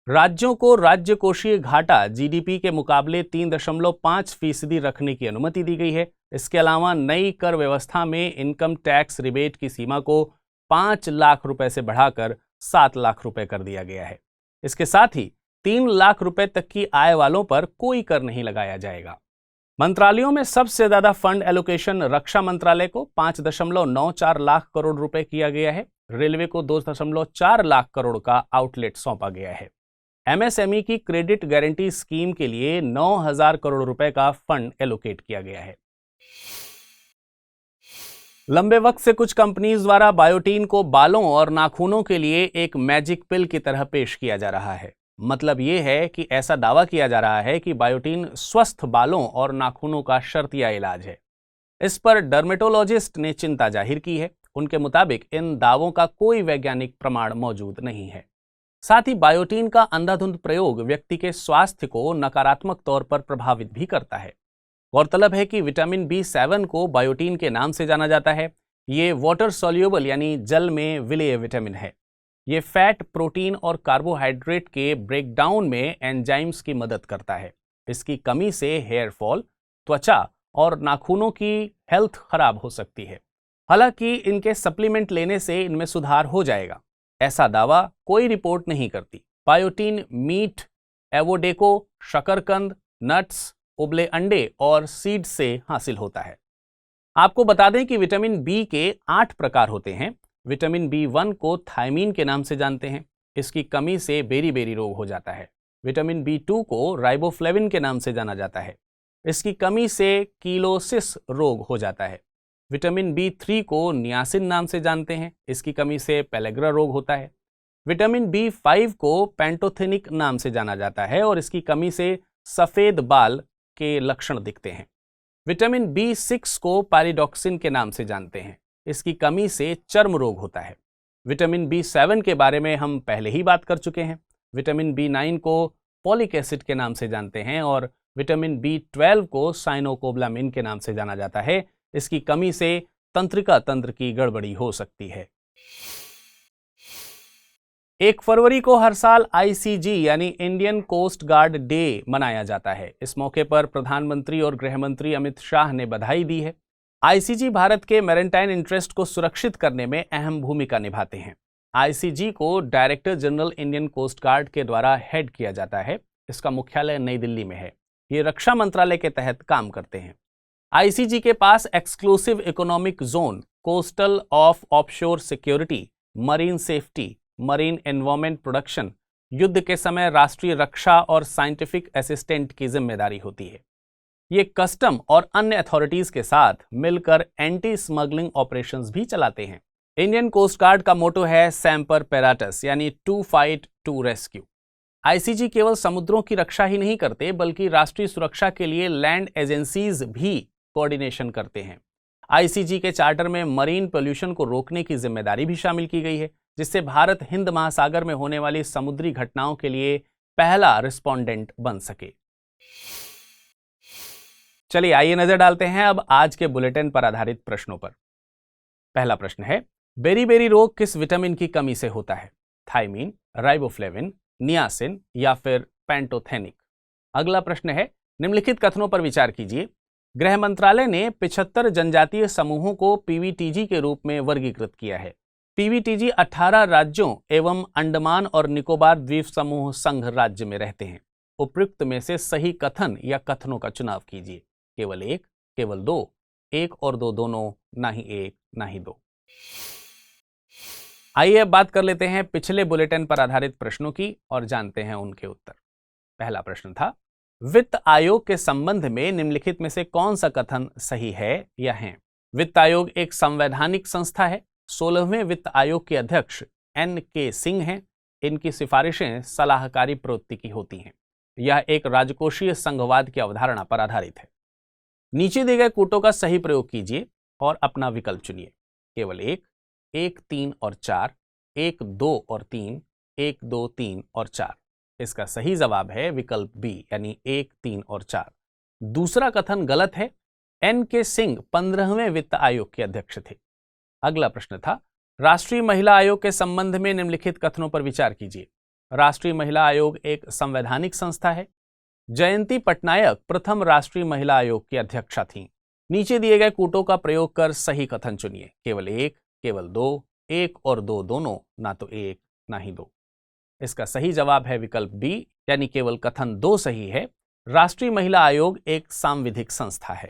राज्यों को राज्य कोषीय घाटा जीडीपी के मुकाबले 3.5% रखने की अनुमति दी गई है। इसके अलावा नई कर व्यवस्था में इनकम टैक्स रिबेट की सीमा को 5 लाख रुपए से बढ़ाकर 7 लाख रुपए कर दिया गया है। इसके साथ ही 3 लाख रुपए तक की आय वालों पर कोई कर नहीं लगाया जाएगा। मंत्रालयों में सबसे ज्यादा फंड एलोकेशन रक्षा मंत्रालय को 5.94 लाख करोड़ रुपए किया गया है। रेलवे को 2.4 लाख करोड़ का आउटलेट सौंपा गया है। एमएसएमई की क्रेडिट गारंटी स्कीम के लिए 9,000 करोड़ रुपए का फंड एलोकेट किया गया है। लंबे वक्त से कुछ कंपनीज द्वारा बायोटीन को बालों और नाखूनों के लिए एक मैजिक पिल की तरह पेश किया जा रहा है। मतलब यह है कि ऐसा दावा किया जा रहा है कि बायोटीन स्वस्थ बालों और नाखूनों का शर्तिया इलाज है। इस पर डर्मेटोलॉजिस्ट ने चिंता जाहिर की है। उनके मुताबिक इन दावों का कोई वैज्ञानिक प्रमाण मौजूद नहीं है। साथ ही बायोटीन का अंधाधुंध प्रयोग व्यक्ति के स्वास्थ्य को नकारात्मक तौर पर प्रभावित भी करता है। गौरतलब है कि विटामिन B7 को बायोटीन के नाम से जाना जाता है। ये वाटर सॉल्युबल यानी जल में विलेय विटामिन है। ये फैट, प्रोटीन और कार्बोहाइड्रेट के ब्रेकडाउन में एंजाइम्स की मदद करता है। इसकी कमी से हेयर फॉल, त्वचा और नाखूनों की हेल्थ खराब हो सकती है। हालांकि इनके सप्लीमेंट लेने से इनमें सुधार हो जाएगा, ऐसा दावा कोई रिपोर्ट नहीं करती। बायोटीन मीट, एवोडेको, शकरकंद, नट्स, उबले अंडे और सीड से हासिल होता है। आपको बता दें कि विटामिन बी के 8 प्रकार होते हैं। विटामिन B1 को थायमीन के नाम से जानते हैं। इसकी कमी से बेरी-बेरी रोग हो जाता है। विटामिन B2 को राइबोफ्लेविन के नाम से जाना जाता है। इसकी कमी से कीलोसिस रोग हो जाता है। विटामिन B3 को नियासिन नाम से जानते हैं। इसकी कमी से पेलेग्रा रोग होता है। विटामिन B5 को पैंटोथेनिक नाम से जाना जाता है और इसकी कमी से सफेद बाल के लक्षण दिखते हैं। विटामिन B6 को पायरिडॉक्सिन के नाम से जानते हैं। इसकी कमी से चर्म रोग होता है। विटामिन B7 के बारे में हम पहले ही बात कर चुके हैं। विटामिन B9 को पॉलिक एसिड के नाम से जानते हैं और विटामिन B12 को साइनोकोब्लामिन के नाम से जाना जाता है। इसकी कमी से तंत्रिका तंत्र की गड़बड़ी हो सकती है। 1 फरवरी को हर साल ICG यानी इंडियन कोस्ट गार्ड डे मनाया जाता है। इस मौके पर प्रधानमंत्री और गृह मंत्री अमित शाह ने बधाई दी है। ICG भारत के मैरीटाइम इंटरेस्ट को सुरक्षित करने में अहम भूमिका निभाते हैं। ICG को director general Indian coast guard के द्वारा हेड किया जाता है। इसका मुख्यालय नई दिल्ली में है। ये रक्षा मंत्रालय के तहत काम करते हैं। ICG के पास exclusive economic zone, coastal of offshore security, marine safety, marine environment production, युद्ध के समय राष्ट्रीय रक्षा और साइंटिफिक असिस्टेंट की जिम्मेदारी होती है। ये कस्टम और अन्य अथॉरिटीज के साथ मिलकर एंटी स्मगलिंग ऑपरेशंस भी चलाते हैं। इंडियन कोस्ट गार्ड का मोटो है सेम्पर पेराटस यानी to fight to rescue. ICG केवल समुद्रों की रक्षा ही नहीं करते बल्कि राष्ट्रीय सुरक्षा के लिए लैंड एजेंसीज भी कोऑर्डिनेशन करते हैं। ICG के चार्टर में मरीन पोल्यूशन को रोकने की जिम्मेदारी भी शामिल की गई है, जिससे भारत हिंद महासागर में होने वाली समुद्री घटनाओं के लिए पहला रिस्पोंडेंट बन सके। चलिए आइए नजर डालते हैं अब आज के बुलेटिन पर आधारित प्रश्नों पर। पहला प्रश्न है, बेरी-बेरी रोग किस विटामिन की कमी से होता है? थायमीन, राइबोफ्लेविन, नियासिन या फिर पैंटोथेनिक? अगला प्रश्न है, निम्नलिखित कथनों पर विचार कीजिए। गृह मंत्रालय ने 75 जनजातीय समूहों को PVTG के रूप में वर्गीकृत किया है। PVTG 18 राज्यों एवं अंडमान और निकोबार द्वीप समूह संघ राज्य में रहते हैं। उपयुक्त में से सही कथन या कथनों का चुनाव कीजिए। केवल एक, केवल दो, एक और दो दोनों, ना ही एक ना ही दो। आइए अब बात कर लेते हैं पिछले बुलेटिन पर आधारित प्रश्नों की और जानते हैं उनके उत्तर। पहला प्रश्न था, वित्त आयोग के संबंध में निम्नलिखित में से कौन सा कथन सही है या है? वित्त आयोग एक संवैधानिक संस्था है। 16वें वित्त आयोग के अध्यक्ष NK सिंह हैं। इनकी सिफारिशें सलाहकारी प्रवृत्ति की होती हैं। यह एक राजकोषीय संघवाद की अवधारणा पर आधारित है। नीचे दिए गए कूटों का सही प्रयोग कीजिए और अपना विकल्प चुनिए। केवल एक, 1, 3 और 4, 1, 2 और 3, 1, 2, 3 और 4। इसका सही जवाब है विकल्प बी यानी 1, 3 और 4। दूसरा कथन गलत है। NK सिंह 15वें वित्त आयोग के अध्यक्ष थे। अगला प्रश्न था, राष्ट्रीय महिला आयोग के संबंध में निम्नलिखित कथनों पर विचार कीजिए। राष्ट्रीय महिला आयोग एक संवैधानिक संस्था है। जयंती पटनायक प्रथम राष्ट्रीय महिला आयोग की अध्यक्षा थीं। नीचे दिए गए कूटों का प्रयोग कर सही कथन चुनिए। केवल एक, केवल दो, एक और दो दोनों, ना तो एक ना ही दो। इसका सही जवाब है विकल्प बी यानी केवल कथन 2 सही है। राष्ट्रीय महिला आयोग एक सांविधिक संस्था है।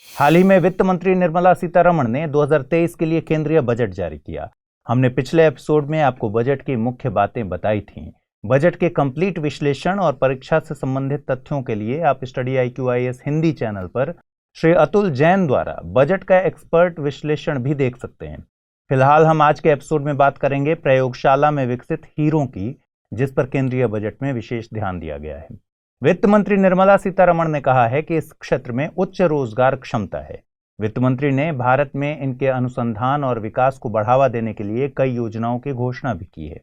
हाल ही में वित्त मंत्री निर्मला सीतारमण ने 2023 के लिए केंद्रीय बजट जारी किया। हमने पिछले एपिसोड में आपको बजट की मुख्य बातें बताई थीं। बजट के कंप्लीट विश्लेषण और परीक्षा से संबंधित तथ्यों के लिए आप study IQ IAS Hindi channel पर श्री अतुल जैन द्वारा बजट का एक्सपर्ट विश्लेषण भी देख सकते हैं। फिलहाल हम आज के एपिसोड में बात करेंगे प्रयोगशाला में विकसित हीरों की, जिस पर केंद्रीय बजट में विशेष ध्यान दिया गया है। वित्त मंत्री निर्मला सीतारमण ने कहा है कि इस क्षेत्र में उच्च रोजगार क्षमता है। वित्त मंत्री ने भारत में इनके अनुसंधान और विकास को बढ़ावा देने के लिए कई योजनाओं की घोषणा भी की है।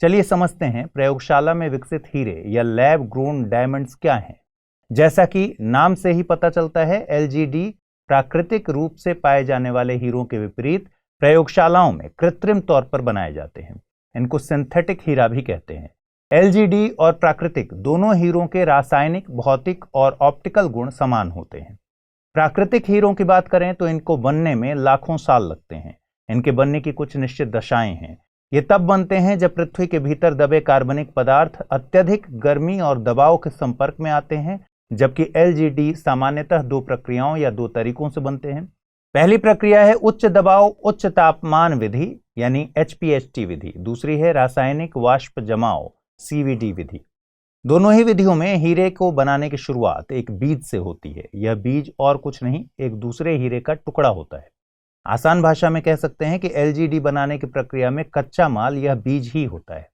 चलिए समझते हैं प्रयोगशाला में विकसित हीरे या लैब ग्रोन डायमंड्स क्या हैं। जैसा कि नाम से ही पता चलता है, LGD प्राकृतिक रूप से पाए जाने वाले हीरों के विपरीत प्रयोगशालाओं में कृत्रिम तौर पर बनाए जाते हैं। इनको सिंथेटिक हीरा भी कहते हैं। LGD और प्राकृतिक दोनों हीरों के रासायनिक, भौतिक और ऑप्टिकल गुण समान होते हैं। प्राकृतिक हीरों की बात करें तो इनको बनने में लाखों साल लगते हैं। इनके बनने की कुछ निश्चित दशाएं हैं। ये तब बनते हैं जब पृथ्वी के भीतर दबे कार्बनिक पदार्थ अत्यधिक गर्मी और दबाव के संपर्क में आते हैं, जबकि LGD सामान्यतः दो प्रक्रियाओं या दो तरीकों से बनते हैं। पहली प्रक्रिया है उच्च दबाव उच्च तापमान विधि यानी HPHT विधि। दूसरी है रासायनिक वाष्प जमाव CVD विधि। दोनों ही विधियों में हीरे को बनाने की शुरुआत एक बीज से होती है। यह बीज और कुछ नहीं, एक दूसरे हीरे का टुकड़ा होता है। आसान भाषा में कह सकते हैं कि LGD बनाने की प्रक्रिया में कच्चा माल यह बीज ही होता है।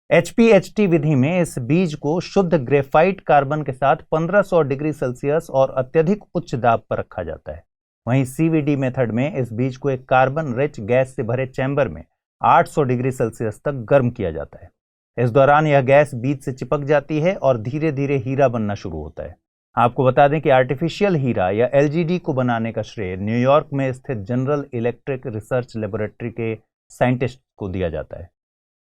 HPHT विधि में इस बीज को शुद्ध ग्रेफाइट कार्बन के साथ 1500 डिग्री सेल्सियस और अत्यधिक उच्च दाब पर रखा जाता है। वहीं CVD मेथड में इस बीज को एक कार्बन रिच गैस से भरे चैम्बर में 800 डिग्री सेल्सियस तक गर्म किया जाता है। इस दौरान यह गैस बीज से चिपक जाती है और धीरे धीरे हीरा बनना शुरू होता है। आपको बता दें कि आर्टिफिशियल हीरा या LGD को बनाने का श्रेय न्यूयॉर्क में स्थित जनरल इलेक्ट्रिक रिसर्च लेबोरेटरी के साइंटिस्ट को दिया जाता है।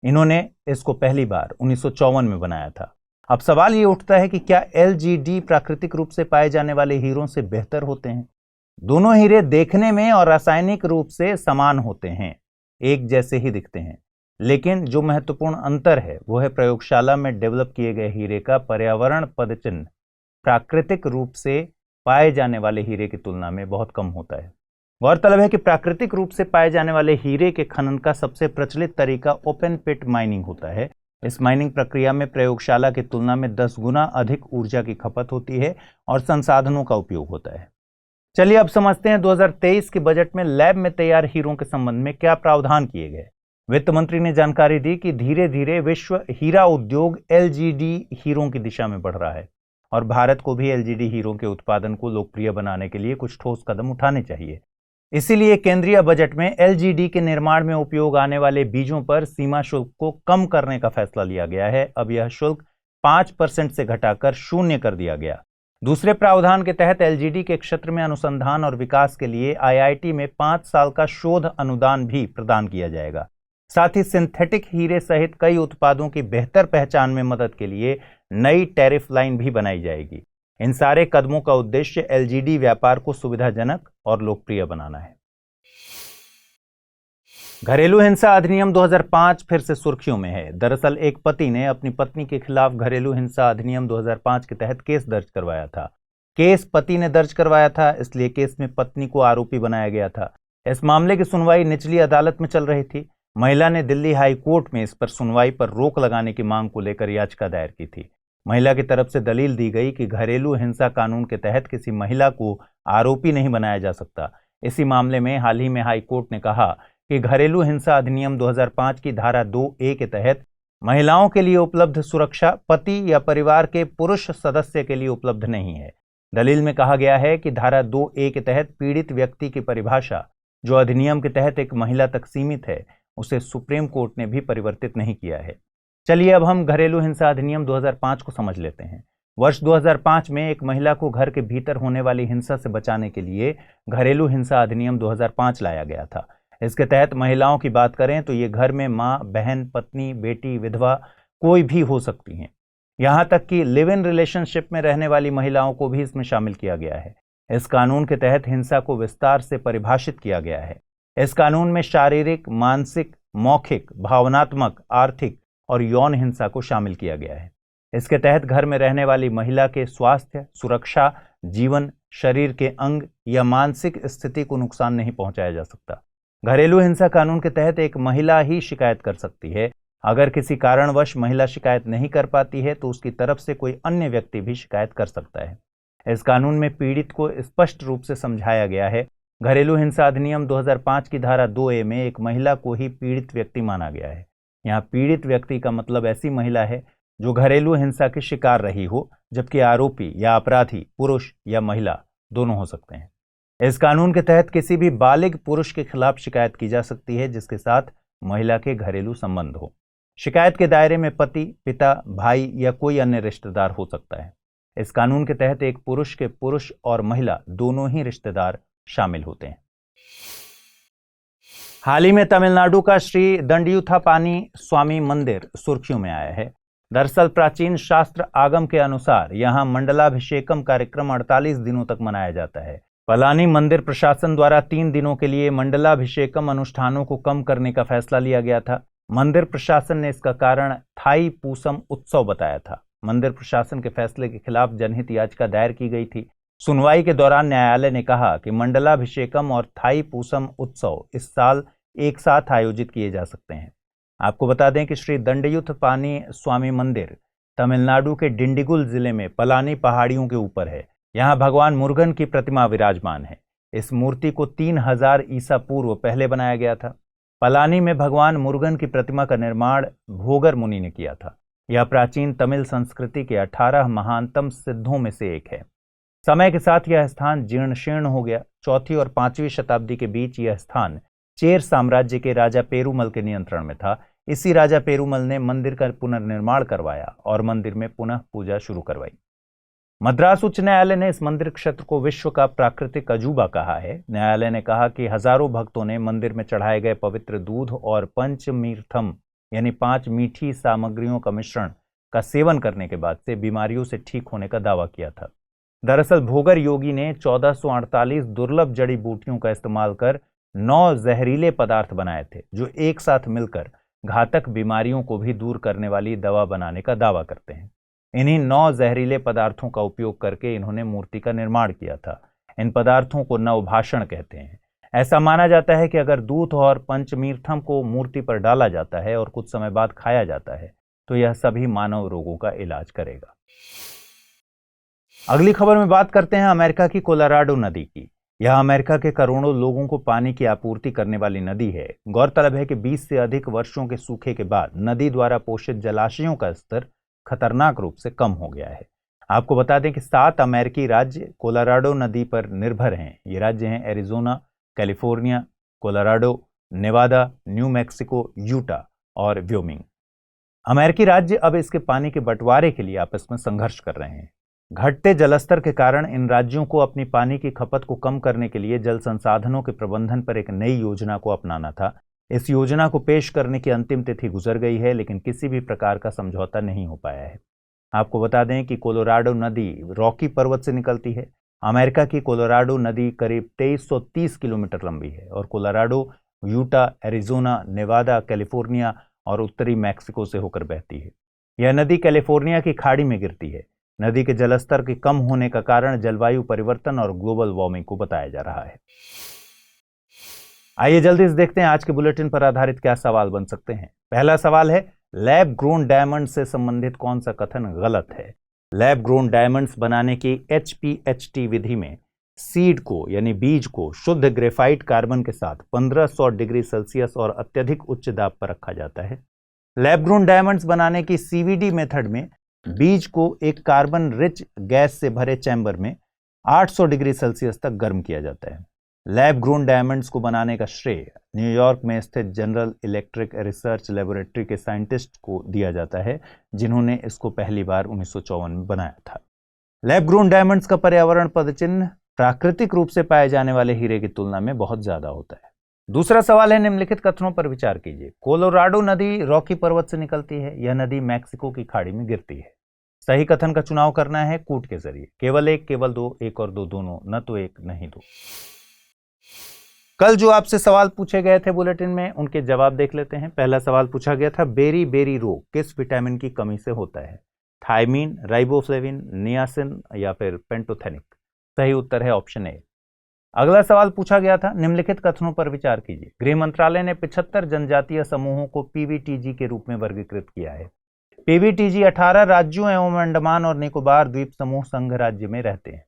इन्होंने इसको पहली बार 1954 में बनाया था। अब सवाल ये उठता है कि क्या LGD प्राकृतिक रूप से पाए जाने वाले हीरों से बेहतर होते हैं? दोनों हीरे देखने में और रासायनिक रूप से समान होते हैं, एक जैसे ही दिखते हैं, लेकिन जो महत्वपूर्ण अंतर है वो है प्रयोगशाला में डेवलप किए गए हीरे का पर्यावरण पदचिह्न प्राकृतिक रूप से पाए जाने वाले हीरे की तुलना में बहुत कम होता है। गौरतलब है कि प्राकृतिक रूप से पाए जाने वाले हीरे के खनन का सबसे प्रचलित तरीका ओपन पिट माइनिंग होता है। इस माइनिंग प्रक्रिया में प्रयोगशाला की तुलना में 10 गुना अधिक ऊर्जा की खपत होती है और संसाधनों का उपयोग होता है। चलिए अब समझते हैं 2023 के बजट में लैब में तैयार हीरों के संबंध में क्या प्रावधान किए गए। वित्त मंत्री ने जानकारी दी कि धीरे धीरे विश्व हीरा उद्योग LGD हीरों की दिशा में बढ़ रहा है और भारत को भी LGD हीरों के उत्पादन को लोकप्रिय बनाने के लिए कुछ ठोस कदम उठाने चाहिए। इसीलिए केंद्रीय बजट में LGD के निर्माण में उपयोग आने वाले बीजों पर सीमा शुल्क को कम करने का फैसला लिया गया है। अब यह शुल्क 5% से घटाकर 0 कर दिया गया। दूसरे प्रावधान के तहत LGD के क्षेत्र में अनुसंधान और विकास के लिए IIT में 5 साल का शोध अनुदान भी प्रदान किया जाएगा। साथ ही सिंथेटिक हीरे सहित कई उत्पादों की बेहतर पहचान में मदद के लिए नई टैरिफ लाइन भी बनाई जाएगी। इन सारे कदमों का उद्देश्य LGD व्यापार को सुविधाजनक और लोकप्रिय बनाना है। घरेलू हिंसा अधिनियम 2005 फिर से सुर्खियों में है। दरअसल एक पति ने अपनी पत्नी के खिलाफ घरेलू हिंसा अधिनियम 2005 के तहत केस दर्ज करवाया था। केस पति ने दर्ज करवाया था, इसलिए केस में पत्नी को आरोपी बनाया गया था। इस मामले की सुनवाई निचली अदालत में चल रही थी। महिला ने दिल्ली हाई कोर्ट में इस पर सुनवाई पर रोक लगाने की मांग को लेकर याचिका दायर की थी। महिला की तरफ से दलील दी गई कि घरेलू हिंसा कानून के तहत किसी महिला को आरोपी नहीं बनाया जा सकता। इसी मामले में हाल ही में हाई कोर्ट ने कहा कि घरेलू हिंसा अधिनियम 2005 की धारा 2A के तहत महिलाओं के लिए उपलब्ध सुरक्षा पति या परिवार के पुरुष सदस्य के लिए उपलब्ध नहीं है। दलील में कहा गया है कि धारा 2A के तहत पीड़ित व्यक्ति की परिभाषा, जो अधिनियम के तहत एक महिला तक सीमित है, उसे सुप्रीम कोर्ट ने भी परिवर्तित नहीं किया है। चलिए अब हम घरेलू हिंसा अधिनियम 2005 को समझ लेते हैं। वर्ष 2005 में एक महिला को घर के भीतर होने वाली हिंसा से बचाने के लिए घरेलू हिंसा अधिनियम 2005 लाया गया था। इसके तहत महिलाओं की बात करें तो ये घर में माँ, बहन, पत्नी, बेटी, विधवा कोई भी हो सकती हैं। यहाँ तक कि लिव इन रिलेशनशिप में रहने वाली महिलाओं को भी इसमें शामिल किया गया है। इस कानून के तहत हिंसा को विस्तार से परिभाषित किया गया है। इस कानून में शारीरिक, मानसिक, मौखिक, भावनात्मक, आर्थिक और यौन हिंसा को शामिल किया गया है। इसके तहत घर में रहने वाली महिला के स्वास्थ्य, सुरक्षा, जीवन, शरीर के अंग या मानसिक स्थिति को नुकसान नहीं पहुंचाया जा सकता। घरेलू हिंसा कानून के तहत एक महिला ही शिकायत कर सकती है। अगर किसी कारणवश महिला शिकायत नहीं कर पाती है तो उसकी तरफ से कोई अन्य व्यक्ति भी शिकायत कर सकता है। इस कानून में पीड़ित को स्पष्ट रूप से समझाया गया है। घरेलू हिंसा अधिनियम 2005 की धारा 2A में एक महिला को ही पीड़ित व्यक्ति माना गया है। यहाँ पीड़ित व्यक्ति का मतलब ऐसी महिला है जो घरेलू हिंसा की शिकार रही हो, जबकि आरोपी या अपराधी पुरुष या महिला दोनों हो सकते हैं। इस कानून के तहत किसी भी बालिग पुरुष के खिलाफ शिकायत की जा सकती है जिसके साथ महिला के घरेलू संबंध हो। शिकायत के दायरे में पति, पिता, भाई या कोई अन्य रिश्तेदार हो सकता है। इस कानून के तहत एक पुरुष के पुरुष और महिला दोनों ही रिश्तेदार शामिल होते हैं। हाल ही में तमिलनाडु का श्री दंडयुथापानी स्वामी मंदिर सुर्खियों में आया है। दरअसल प्राचीन शास्त्र आगम के अनुसार यहां मंडलाभिषेकम कार्यक्रम 48 दिनों तक मनाया जाता है। पलानी मंदिर प्रशासन द्वारा 3 दिनों के लिए मंडलाभिषेकम अनुष्ठानों को कम करने का फैसला लिया गया था। मंदिर प्रशासन ने इसका कारण थाई पूसम उत्सव बताया था। मंदिर प्रशासन के फैसले के खिलाफ जनहित याचिका दायर की गई थी। सुनवाई के दौरान न्यायालय ने कहा कि मंडलाभिषेकम और थाई पूसम उत्सव इस साल एक साथ आयोजित किए जा सकते हैं। आपको बता दें कि श्री दंडयुथपानी स्वामी मंदिर तमिलनाडु के डिंडिगुल जिले में पलानी पहाड़ियों के ऊपर है। यहाँ भगवान मुरुगन की प्रतिमा विराजमान है। इस मूर्ति को 3000 ईसा पूर्व पहले बनाया गया था। पलानी में भगवान मुरुगन की प्रतिमा का निर्माण भोगर मुनि ने किया था। यह प्राचीन तमिल संस्कृति के 18 महानतम सिद्धों में से एक है। समय के साथ यह स्थान जीर्ण शीर्ण हो गया। 4वीं और 5वीं शताब्दी के बीच यह स्थान चेर साम्राज्य के राजा पेरुमल के नियंत्रण में था। इसी राजा पेरुमल ने मंदिर का पुनर्निर्माण करवाया और मंदिर में पुनः पूजा शुरू करवाई। मद्रास उच्च न्यायालय ने इस मंदिर क्षेत्र को विश्व का प्राकृतिक अजूबा कहा है। न्यायालय ने कहा कि हजारों भक्तों ने मंदिर में चढ़ाए गए पवित्र दूध और पंचमीर्थम यानी 5 मीठी सामग्रियों का मिश्रण का सेवन करने के बाद से बीमारियों से ठीक होने का दावा किया था। दरअसल भोगर योगी ने 1448 दुर्लभ जड़ी बूटियों का इस्तेमाल कर 9 जहरीले पदार्थ बनाए थे जो एक साथ मिलकर घातक बीमारियों को भी दूर करने वाली दवा बनाने का दावा करते हैं। इन्हीं 9 जहरीले पदार्थों का उपयोग करके इन्होंने मूर्ति का निर्माण किया था। इन पदार्थों को नवभाषण कहते हैं। ऐसा माना जाता है कि अगर दूध और पंचमीर्थम को मूर्ति पर डाला जाता है और कुछ समय बाद खाया जाता है तो यह सभी मानव रोगों का इलाज करेगा। अगली खबर में बात करते हैं अमेरिका की कोलोराडो नदी की। यह अमेरिका के करोड़ों लोगों को पानी की आपूर्ति करने वाली नदी है। गौरतलब है कि 20 से अधिक वर्षों के सूखे के बाद नदी द्वारा पोषित जलाशयों का स्तर खतरनाक रूप से कम हो गया है। आपको बता दें कि 7 अमेरिकी राज्य कोलोराडो नदी पर निर्भर हैं। ये राज्य हैं Arizona, California, Colorado, Nevada, New Mexico, Utah और व्योमिंग। अमेरिकी राज्य अब इसके पानी के बंटवारे के लिए आपस में संघर्ष कर रहे हैं। घटते जलस्तर के कारण इन राज्यों को अपनी पानी की खपत को कम करने के लिए जल संसाधनों के प्रबंधन पर एक नई योजना को अपनाना था। इस योजना को पेश करने की अंतिम तिथि गुजर गई है, लेकिन किसी भी प्रकार का समझौता नहीं हो पाया है। आपको बता दें कि कोलोराडो नदी रॉकी पर्वत से निकलती है। अमेरिका की कोलोराडो नदी करीब 2330 किलोमीटर लंबी है और Colorado Utah, Arizona, Nevada, California और उत्तरी मैक्सिको से होकर बहती है। यह नदी कैलिफोर्निया की खाड़ी में गिरती है। नदी के जलस्तर के कम होने का कारण जलवायु परिवर्तन और ग्लोबल वार्मिंग को बताया जा रहा है। आइए जल्दी से देखते हैं आज के बुलेटिन पर आधारित क्या सवाल बन सकते हैं। पहला सवाल है, लैब ग्रोन डायमंड से संबंधित कौन सा कथन गलत है? लैब ग्रोन डायमंड्स बनाने की HPHT विधि में सीड को यानी बीज को शुद्ध ग्रेफाइट कार्बन के साथ 1500 डिग्री सेल्सियस और अत्यधिक उच्च दाब पर रखा जाता है। लैब ग्रोन डायमंड्स बनाने की CVD मेथड में बीज को एक कार्बन रिच गैस से भरे चैम्बर में 800 डिग्री सेल्सियस तक गर्म किया जाता है। लैब ग्रोन डायमंड्स को बनाने का श्रेय न्यूयॉर्क में स्थित जनरल इलेक्ट्रिक रिसर्च लेबोरेटरी के साइंटिस्ट को दिया जाता है, जिन्होंने इसको पहली बार 1954 में बनाया था। लैब ग्रोन डायमंड्स का पर्यावरण पदचिन्ह प्राकृतिक रूप से पाए जाने वाले हीरे की तुलना में बहुत ज्यादा होता है। दूसरा सवाल है, निम्नलिखित कथनों पर विचार कीजिए। कोलोराडो नदी रॉकी पर्वत से निकलती है। यह नदी मैक्सिको की खाड़ी में गिरती है। सही कथन का चुनाव करना है कूट के जरिए। केवल 1, केवल 2, 1 और 2 दोनों, न तो 1 नहीं 2। कल जो आपसे सवाल पूछे गए थे बुलेटिन में, उनके जवाब देख लेते हैं। पहला सवाल पूछा गया था, बेरी बेरी रोग किस विटामिन की कमी से होता है? थायमीन, राइबोफ्लेविन, नियासिन या फिर पेंटोथेनिक? सही उत्तर है ऑप्शन ए। अगला सवाल पूछा गया था, निम्नलिखित कथनों पर विचार कीजिए। गृह मंत्रालय ने 75 जनजातीय समूहों को पीवीटीजी के रूप में वर्गीकृत किया है। पीवीटीजी 18 राज्यों एवं अंडमान और निकोबार द्वीप समूह संघ राज्य में रहते हैं।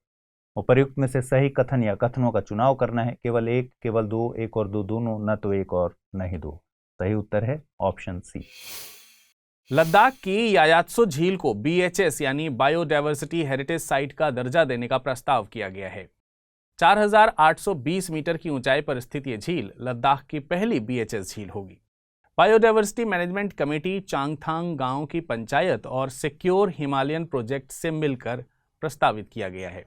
उपर्युक्त में से सही कथन या कथनों का चुनाव करना है। केवल एक, केवल दो, एक और दो दोनों, न तो एक और न ही दो। सही उत्तर है ऑप्शन सी। लद्दाख की यायात्सो झील को बीएचएस यानी बायोडायवर्सिटी हेरिटेज साइट का दर्जा देने का प्रस्ताव किया गया है। 4,820 मीटर की ऊंचाई पर स्थित ये झील लद्दाख की पहली बीएचएस झील होगी। बायोडायवर्सिटी मैनेजमेंट कमेटी चांगथांग गांव की पंचायत और सिक्योर हिमालयन प्रोजेक्ट से मिलकर प्रस्तावित किया गया है।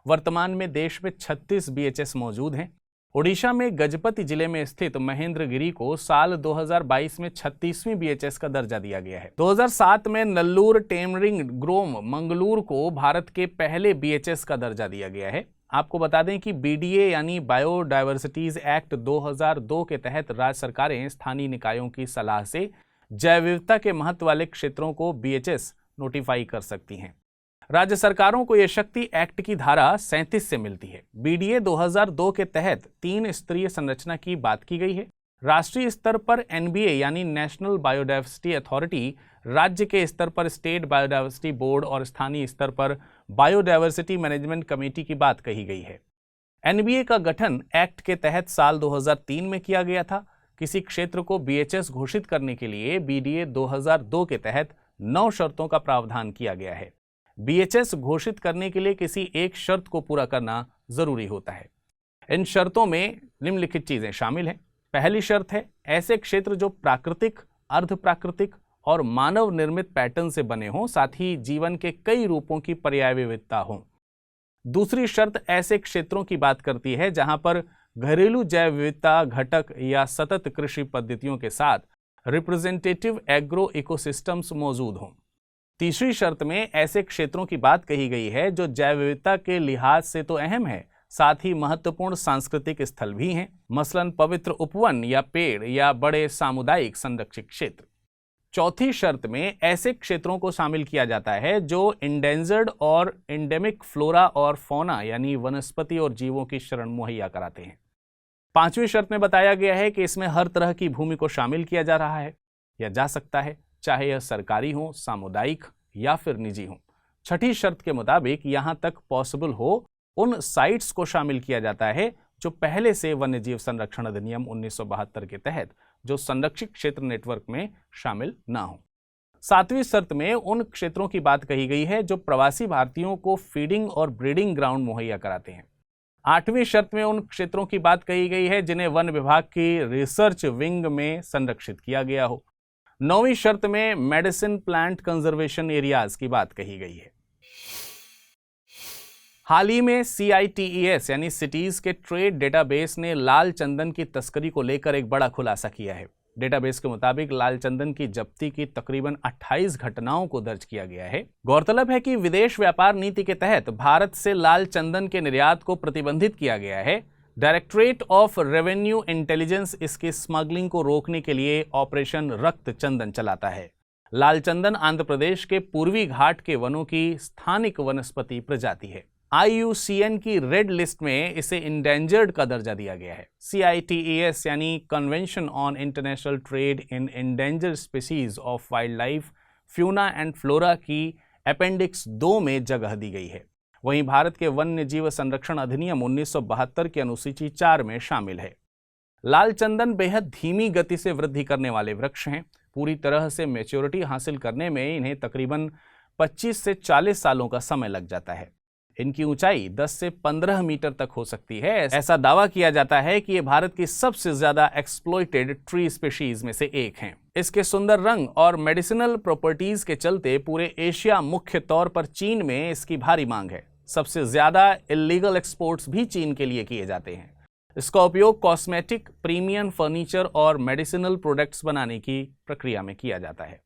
वर्तमान में देश में 36 बीएचएस मौजूद हैं। ओडिशा में गजपति जिले में स्थित महेंद्रगिरी को साल 2022 में 36वीं बीएचएस का दर्जा दिया गया है। 2007 में नल्लूर टेमरिंग ग्रोम मंगलूर को भारत के पहले बीएचएस का दर्जा दिया गया है। आपको बता दें कि बीडीए यानी बायोडायवर्सिटीज एक्ट 2002 के तहत राज्य सरकारें स्थानीय निकायों की सलाह से जैव विविधता के महत्व वाले क्षेत्रों को बीएचएस नोटिफाई कर सकती हैं। राज्य सरकारों को यह शक्ति एक्ट की धारा 37 से मिलती है। बीडीए 2002 के तहत 3 स्तरीय संरचना की बात की गई है। राष्ट्रीय स्तर पर एनबीए यानी नेशनल बायोडायवर्सिटी अथॉरिटी, राज्य के स्तर पर स्टेट बायोडायवर्सिटी बोर्ड और स्थानीय स्तर पर बायोडायवर्सिटी मैनेजमेंट कमेटी की बात कही गई है। एनबीए का गठन एक्ट के तहत साल 2003 में किया गया था। किसी क्षेत्र को बीएचएस घोषित करने के लिए बीडीए 2002 के तहत 9 शर्तों का प्रावधान किया गया है। बीएचएस घोषित करने के लिए किसी एक शर्त को पूरा करना जरूरी होता है। इन शर्तों में निम्नलिखित चीजें शामिल हैं। पहली शर्त है ऐसे क्षेत्र जो प्राकृतिक, अर्ध प्राकृतिक और मानव निर्मित पैटर्न से बने हों, साथ ही जीवन के कई रूपों की पर्याय विविधता हो। दूसरी शर्त ऐसे क्षेत्रों की बात करती है जहां पर घरेलू जैव विविधता घटक या सतत कृषि पद्धतियों के साथ रिप्रेजेंटेटिव एग्रो इकोसिस्टम्स मौजूद हों। तीसरी शर्त में ऐसे क्षेत्रों की बात कही गई है जो जैव विविधता के लिहाज से तो अहम है, साथ ही महत्वपूर्ण सांस्कृतिक स्थल भी हैं, मसलन पवित्र उपवन या पेड़ या बड़े सामुदायिक संरक्षित क्षेत्र। चौथी शर्त में ऐसे क्षेत्रों को शामिल किया जाता है जो इंडेंजर्ड और एंडेमिक फ्लोरा और फौना यानी वनस्पति और जीवों की शरण मुहैया कराते हैं। पांचवी शर्त में बताया गया है कि इसमें हर तरह की भूमि को शामिल किया जा रहा है या जा सकता है, चाहे यह सरकारी हो, सामुदायिक या फिर निजी हो। छठी शर्त के मुताबिक यहां तक पॉसिबल हो उन साइट्स को शामिल किया जाता है जो पहले से वन्यजीव संरक्षण अधिनियम 1972 के तहत जो संरक्षित क्षेत्र नेटवर्क में शामिल ना हो। सातवीं शर्त में उन क्षेत्रों की बात कही गई है जो प्रवासी भारतीयों को फीडिंग और ब्रीडिंग ग्राउंड मुहैया कराते हैं। आठवीं शर्त में उन क्षेत्रों की बात कही गई है जिन्हें वन विभाग की रिसर्च विंग में संरक्षित किया गया हो। नौवीं शर्त में मेडिसिन प्लांट कंजर्वेशन एरियाज की बात कही गई है। हाल ही में CITES यानी सिटीज के ट्रेड डेटाबेस ने लाल चंदन की तस्करी को लेकर एक बड़ा खुलासा किया है। डेटाबेस के मुताबिक लाल चंदन की जब्ती की तकरीबन 28 घटनाओं को दर्ज किया गया है। गौरतलब है कि विदेश व्यापार नीति के तहत भारत से लाल चंदन के निर्यात को प्रतिबंधित किया गया है। डायरेक्टरेट ऑफ रेवेन्यू इंटेलिजेंस इसकी स्मगलिंग को रोकने के लिए ऑपरेशन रक्त चंदन चलाता है। लाल चंदन आंध्र प्रदेश के पूर्वी घाट के वनों की स्थानिक वनस्पति प्रजाति है। IUCN की रेड लिस्ट में इसे इंडेंजर्ड का दर्जा दिया गया है। CITES यानी convention on international trade in endangered species of wild life, fauna and flora की अपेंडिक्स 2 में जगह दी गई है। वहीं भारत के वन्य जीव संरक्षण अधिनियम 1972 की अनुसूची 4 में शामिल है। लाल चंदन बेहद धीमी गति से वृद्धि करने वाले वृक्ष हैं। पूरी तरह से मैच्योरिटी हासिल करने में इन्हें तकरीबन 25 से 40 सालों का समय लग जाता है। इनकी ऊंचाई 10 से 15 मीटर तक हो सकती है। ऐसा दावा किया जाता है कि ये भारत की सबसे ज्यादा एक्सप्लॉइटेड ट्री स्पीशीज में से एक हैं। इसके सुंदर रंग और मेडिसिनल प्रॉपर्टीज के चलते पूरे एशिया, मुख्य तौर पर चीन में इसकी भारी मांग है। सबसे ज्यादा इलीगल एक्सपोर्ट्स भी चीन के लिए किए जाते हैं। इसका उपयोग कॉस्मेटिक, प्रीमियम फर्नीचर और मेडिसिनल प्रोडक्ट्स बनाने की प्रक्रिया में किया जाता है।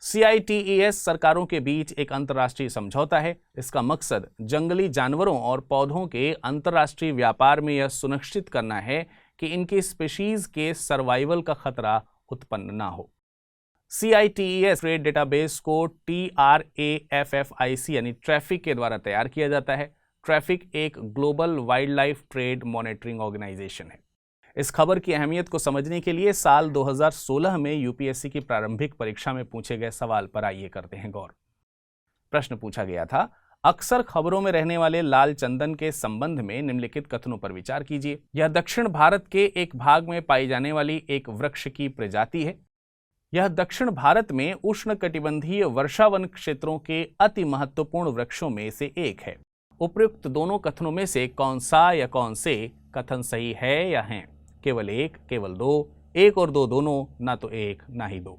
CITES सरकारों के बीच एक अंतर्राष्ट्रीय समझौता है। इसका मकसद जंगली जानवरों और पौधों के अंतर्राष्ट्रीय व्यापार में यह सुनिश्चित करना है कि इनकी स्पीशीज के सर्वाइवल का खतरा उत्पन्न ना हो। CITES ट्रेड डेटाबेस को TRAFFIC यानी ट्रैफिक के द्वारा तैयार किया जाता है। ट्रैफिक एक global wildlife trade monitoring organisation है। इस खबर की अहमियत को समझने के लिए साल 2016 में यूपीएससी की प्रारंभिक परीक्षा में पूछे गए सवाल पर आइए करते हैं गौर। प्रश्न पूछा गया था, अक्सर खबरों में रहने वाले लाल चंदन के संबंध में निम्नलिखित कथनों पर विचार कीजिए। यह दक्षिण भारत के एक भाग में पाई जाने वाली एक वृक्ष की प्रजाति है। यह दक्षिण भारत में उष्णकटिबंधीय वर्षावन क्षेत्रों के अति महत्वपूर्ण वृक्षों में से एक है। उपयुक्त दोनों कथनों में से कौन सा या कौन से कथन सही है या हैं? केवल एक, केवल दो, एक और दो दोनों, ना तो एक ना ही दो।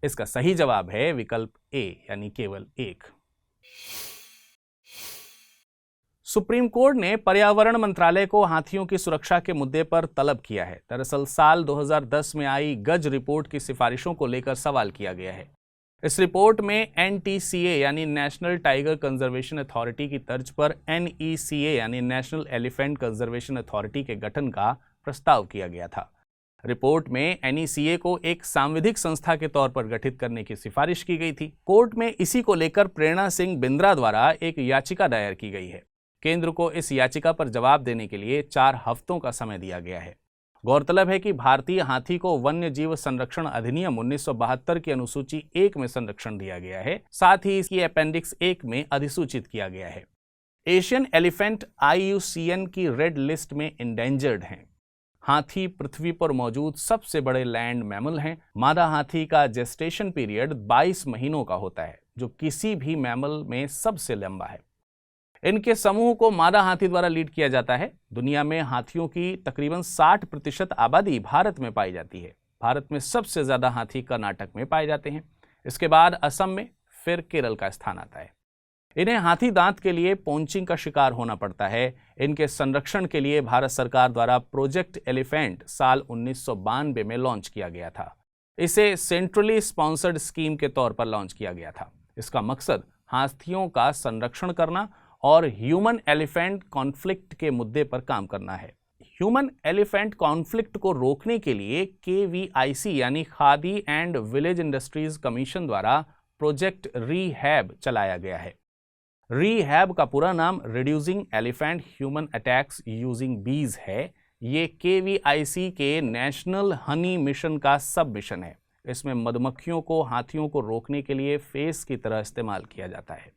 इसका सही जवाब है विकल्प ए यानी केवल एक। सुप्रीम कोर्ट ने पर्यावरण मंत्रालय को हाथियों की सुरक्षा के मुद्दे पर तलब किया है। दरअसल साल 2010 में आई गज रिपोर्ट की सिफारिशों को लेकर सवाल किया गया है। इस रिपोर्ट में NTCA यानी नेशनल टाइगर कंजर्वेशन अथॉरिटी की तर्ज पर NECA यानी नेशनल एलिफेंट कंजर्वेशन अथॉरिटी के गठन का प्रस्ताव किया गया था। रिपोर्ट में NECA को एक सांविधिक संस्था के तौर पर गठित करने की सिफारिश की गई थी। कोर्ट में इसी को लेकर प्रेरणा सिंह बिंद्रा द्वारा एक याचिका दायर की गई है। केंद्र को इस याचिका पर जवाब देने के लिए 4 हफ्तों का समय दिया गया है। गौरतलब है कि भारतीय हाथी को वन्य जीव संरक्षण अधिनियम 1972 की अनुसूची 1 में संरक्षण दिया गया है। साथ ही इसकी अपेंडिक्स 1 में अधिसूचित किया गया है। एशियन एलिफेंट IUCN की रेड लिस्ट में इंडेंजर्ड हैं। हाथी पृथ्वी पर मौजूद सबसे बड़े लैंड मैमल हैं। मादा हाथी का जेस्टेशन पीरियड 22 महीनों का होता है, जो किसी भी मैमल में सबसे लंबा है। इनके समूह को मादा हाथी द्वारा लीड किया जाता है। दुनिया में हाथियों की तकरीबन 60% आबादी भारत में पाई जाती है। भारत में सबसे ज्यादा हाथी कर्नाटक में पाए जाते हैं। इसके बाद असम में, फिर केरल का स्थान आता है। इन्हें हाथी दांत के लिए पोंचिंग का शिकार होना पड़ता है। इनके संरक्षण के लिए भारत सरकार द्वारा प्रोजेक्ट एलिफेंट साल 1992 में लॉन्च किया गया था। इसे सेंट्रली स्पॉन्सर्ड स्कीम के तौर पर लॉन्च किया गया था। इसका मकसद हाथियों का संरक्षण करना और ह्यूमन एलिफेंट कॉन्फ्लिक्ट के मुद्दे पर काम करना है। ह्यूमन एलिफेंट कॉन्फ्लिक्ट को रोकने के लिए KVIC यानी khadi and village industries commission द्वारा प्रोजेक्ट रीहैब चलाया गया है। रीहैब का पूरा नाम reducing elephant human attacks using बीज है। ये KVIC के नेशनल हनी मिशन का सब मिशन है। इसमें मधुमक्खियों को हाथियों को रोकने के लिए फेस की तरह इस्तेमाल किया जाता है।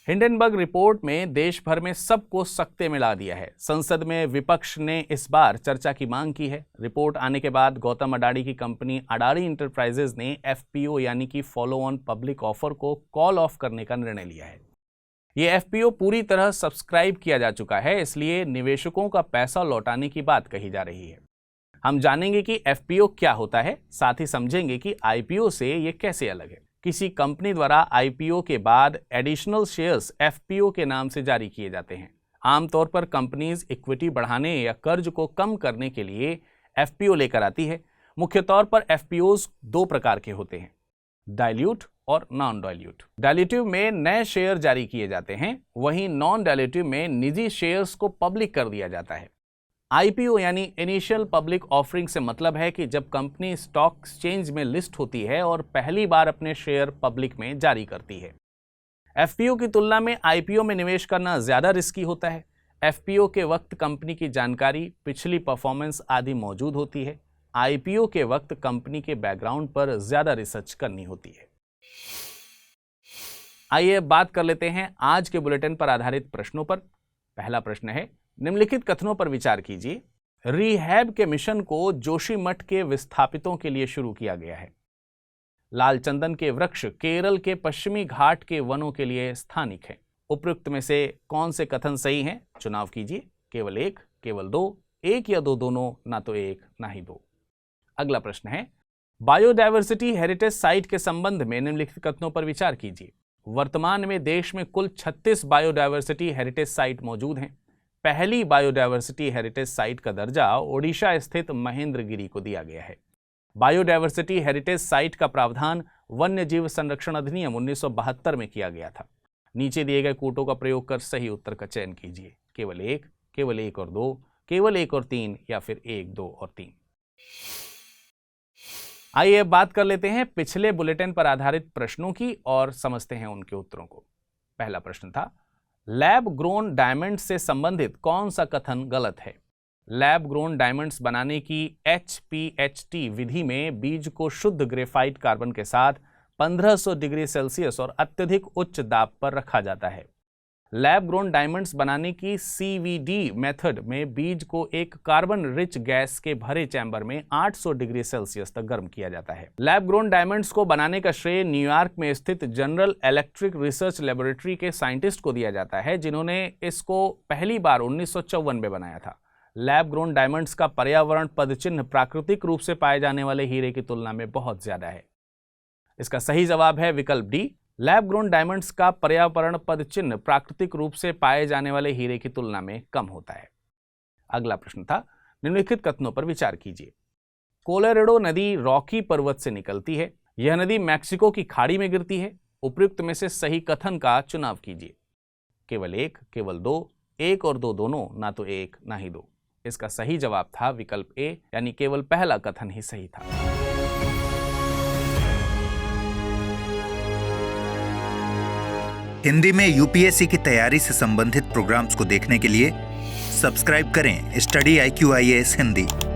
हिंडनबर्ग रिपोर्ट में देश भर में सबको सकते में ला दिया है। संसद में विपक्ष ने इस बार चर्चा की मांग की है। रिपोर्ट आने के बाद गौतम अडानी की कंपनी अडानी इंटरप्राइजेज ने FPO यानी कि फॉलो ऑन पब्लिक ऑफर को कॉल ऑफ करने का निर्णय लिया है। ये FPO पूरी तरह सब्सक्राइब किया जा चुका है, इसलिए निवेशकों का पैसा लौटाने की बात कही जा रही है। हम जानेंगे कि FPO क्या होता है, साथ ही समझेंगे कि IPO से ये कैसे अलग है। किसी कंपनी द्वारा IPO के बाद एडिशनल शेयर्स FPO के नाम से जारी किए जाते हैं। आमतौर पर कंपनीज इक्विटी बढ़ाने या कर्ज को कम करने के लिए FPO लेकर आती है। मुख्य तौर पर FPOs 2 प्रकार के होते हैं, डाइल्यूट और नॉन डाइल्यूट। डाइल्यूटिव में नए शेयर जारी किए जाते हैं, वहीं नॉन डाइल्यूटिव में निजी शेयर्स को पब्लिक कर दिया जाता है। IPO यानी इनिशियल पब्लिक ऑफरिंग से मतलब है कि जब कंपनी स्टॉक एक्सचेंज में लिस्ट होती है और पहली बार अपने शेयर पब्लिक में जारी करती है। FPO की तुलना में IPO में निवेश करना ज्यादा रिस्की होता है। FPO के वक्त कंपनी की जानकारी, पिछली परफॉर्मेंस आदि मौजूद होती है। IPO के वक्त कंपनी के बैकग्राउंड पर ज्यादा रिसर्च करनी होती है। आइए बात कर लेते हैं आज के बुलेटिन पर आधारित प्रश्नों पर। पहला प्रश्न है, निम्नलिखित कथनों पर विचार कीजिए। रीहैब के मिशन को जोशीमठ के विस्थापितों के लिए शुरू किया गया है। लाल चंदन के वृक्ष केरल के पश्चिमी घाट के वनों के लिए स्थानिक हैं। उपयुक्त में से कौन से कथन सही हैं? चुनाव कीजिए। केवल एक, केवल दो, एक या दो दोनों, ना तो एक ना ही दो। अगला प्रश्न है, बायोडायवर्सिटी हेरिटेज साइट के संबंध में निम्नलिखित कथनों पर विचार कीजिए। वर्तमान में देश में कुल 36 बायोडायवर्सिटी हेरिटेज साइट मौजूद हैं। पहली बायोडायवर्सिटी हेरिटेज साइट का दर्जा ओडिशा स्थित महेंद्रगिरी को दिया गया है। बायोडायवर्सिटी हेरिटेज साइट का प्रावधान वन्य जीव संरक्षण अधिनियम 1972 में किया गया था। नीचे दिए गए कूटों का प्रयोग कर सही उत्तर का चयन कीजिए। केवल एक, केवल एक और दो, केवल एक और तीन, या फिर एक, दो और तीन। आइए अब बात कर लेते हैं पिछले बुलेटिन पर आधारित प्रश्नों की और समझते हैं उनके उत्तरों को। पहला प्रश्न था, लैब ग्रोन डायमंड से संबंधित कौन सा कथन गलत है? लैब ग्रोन डायमंड्स बनाने की HPHT विधि में बीज को शुद्ध ग्रेफाइट कार्बन के साथ 1500 डिग्री सेल्सियस और अत्यधिक उच्च दाब पर रखा जाता है। लैब ग्रोन डायमंड्स बनाने की CVD मेथड में बीज को एक कार्बन रिच गैस के भरे चैम्बर में 800 डिग्री सेल्सियस तक गर्म किया जाता है। लैब ग्रोन डायमंड्स को बनाने का श्रेय न्यूयॉर्क में स्थित जनरल इलेक्ट्रिक रिसर्च लेबोरेटरी के साइंटिस्ट को दिया जाता है, जिन्होंने इसको पहली बार 1954 में बनाया था। लैब ग्रोन डायमंड्स का पर्यावरण पदचिन्ह प्राकृतिक रूप से पाए जाने वाले हीरे की तुलना में बहुत ज्यादा है। इसका सही जवाब है विकल्प डी। लैब ग्रोन डायमंड्स का पर्यावरण पद चिन्ह प्राकृतिक रूप से पाए जाने वाले हीरे की तुलना में कम होता है। अगला प्रश्न था, निम्नलिखित कथनों पर विचार कीजिए। कोलोराडो नदी रॉकी पर्वत से निकलती है। यह नदी मैक्सिको की खाड़ी में गिरती है। उपयुक्त में से सही कथन का चुनाव कीजिए। केवल एक, केवल दो, एक और दो दोनों, ना तो एक ना ही दो। इसका सही जवाब था विकल्प ए, यानी केवल पहला कथन ही सही था। हिंदी में UPSC की तैयारी से संबंधित प्रोग्राम्स को देखने के लिए सब्सक्राइब करें स्टडी IQ IAS हिंदी।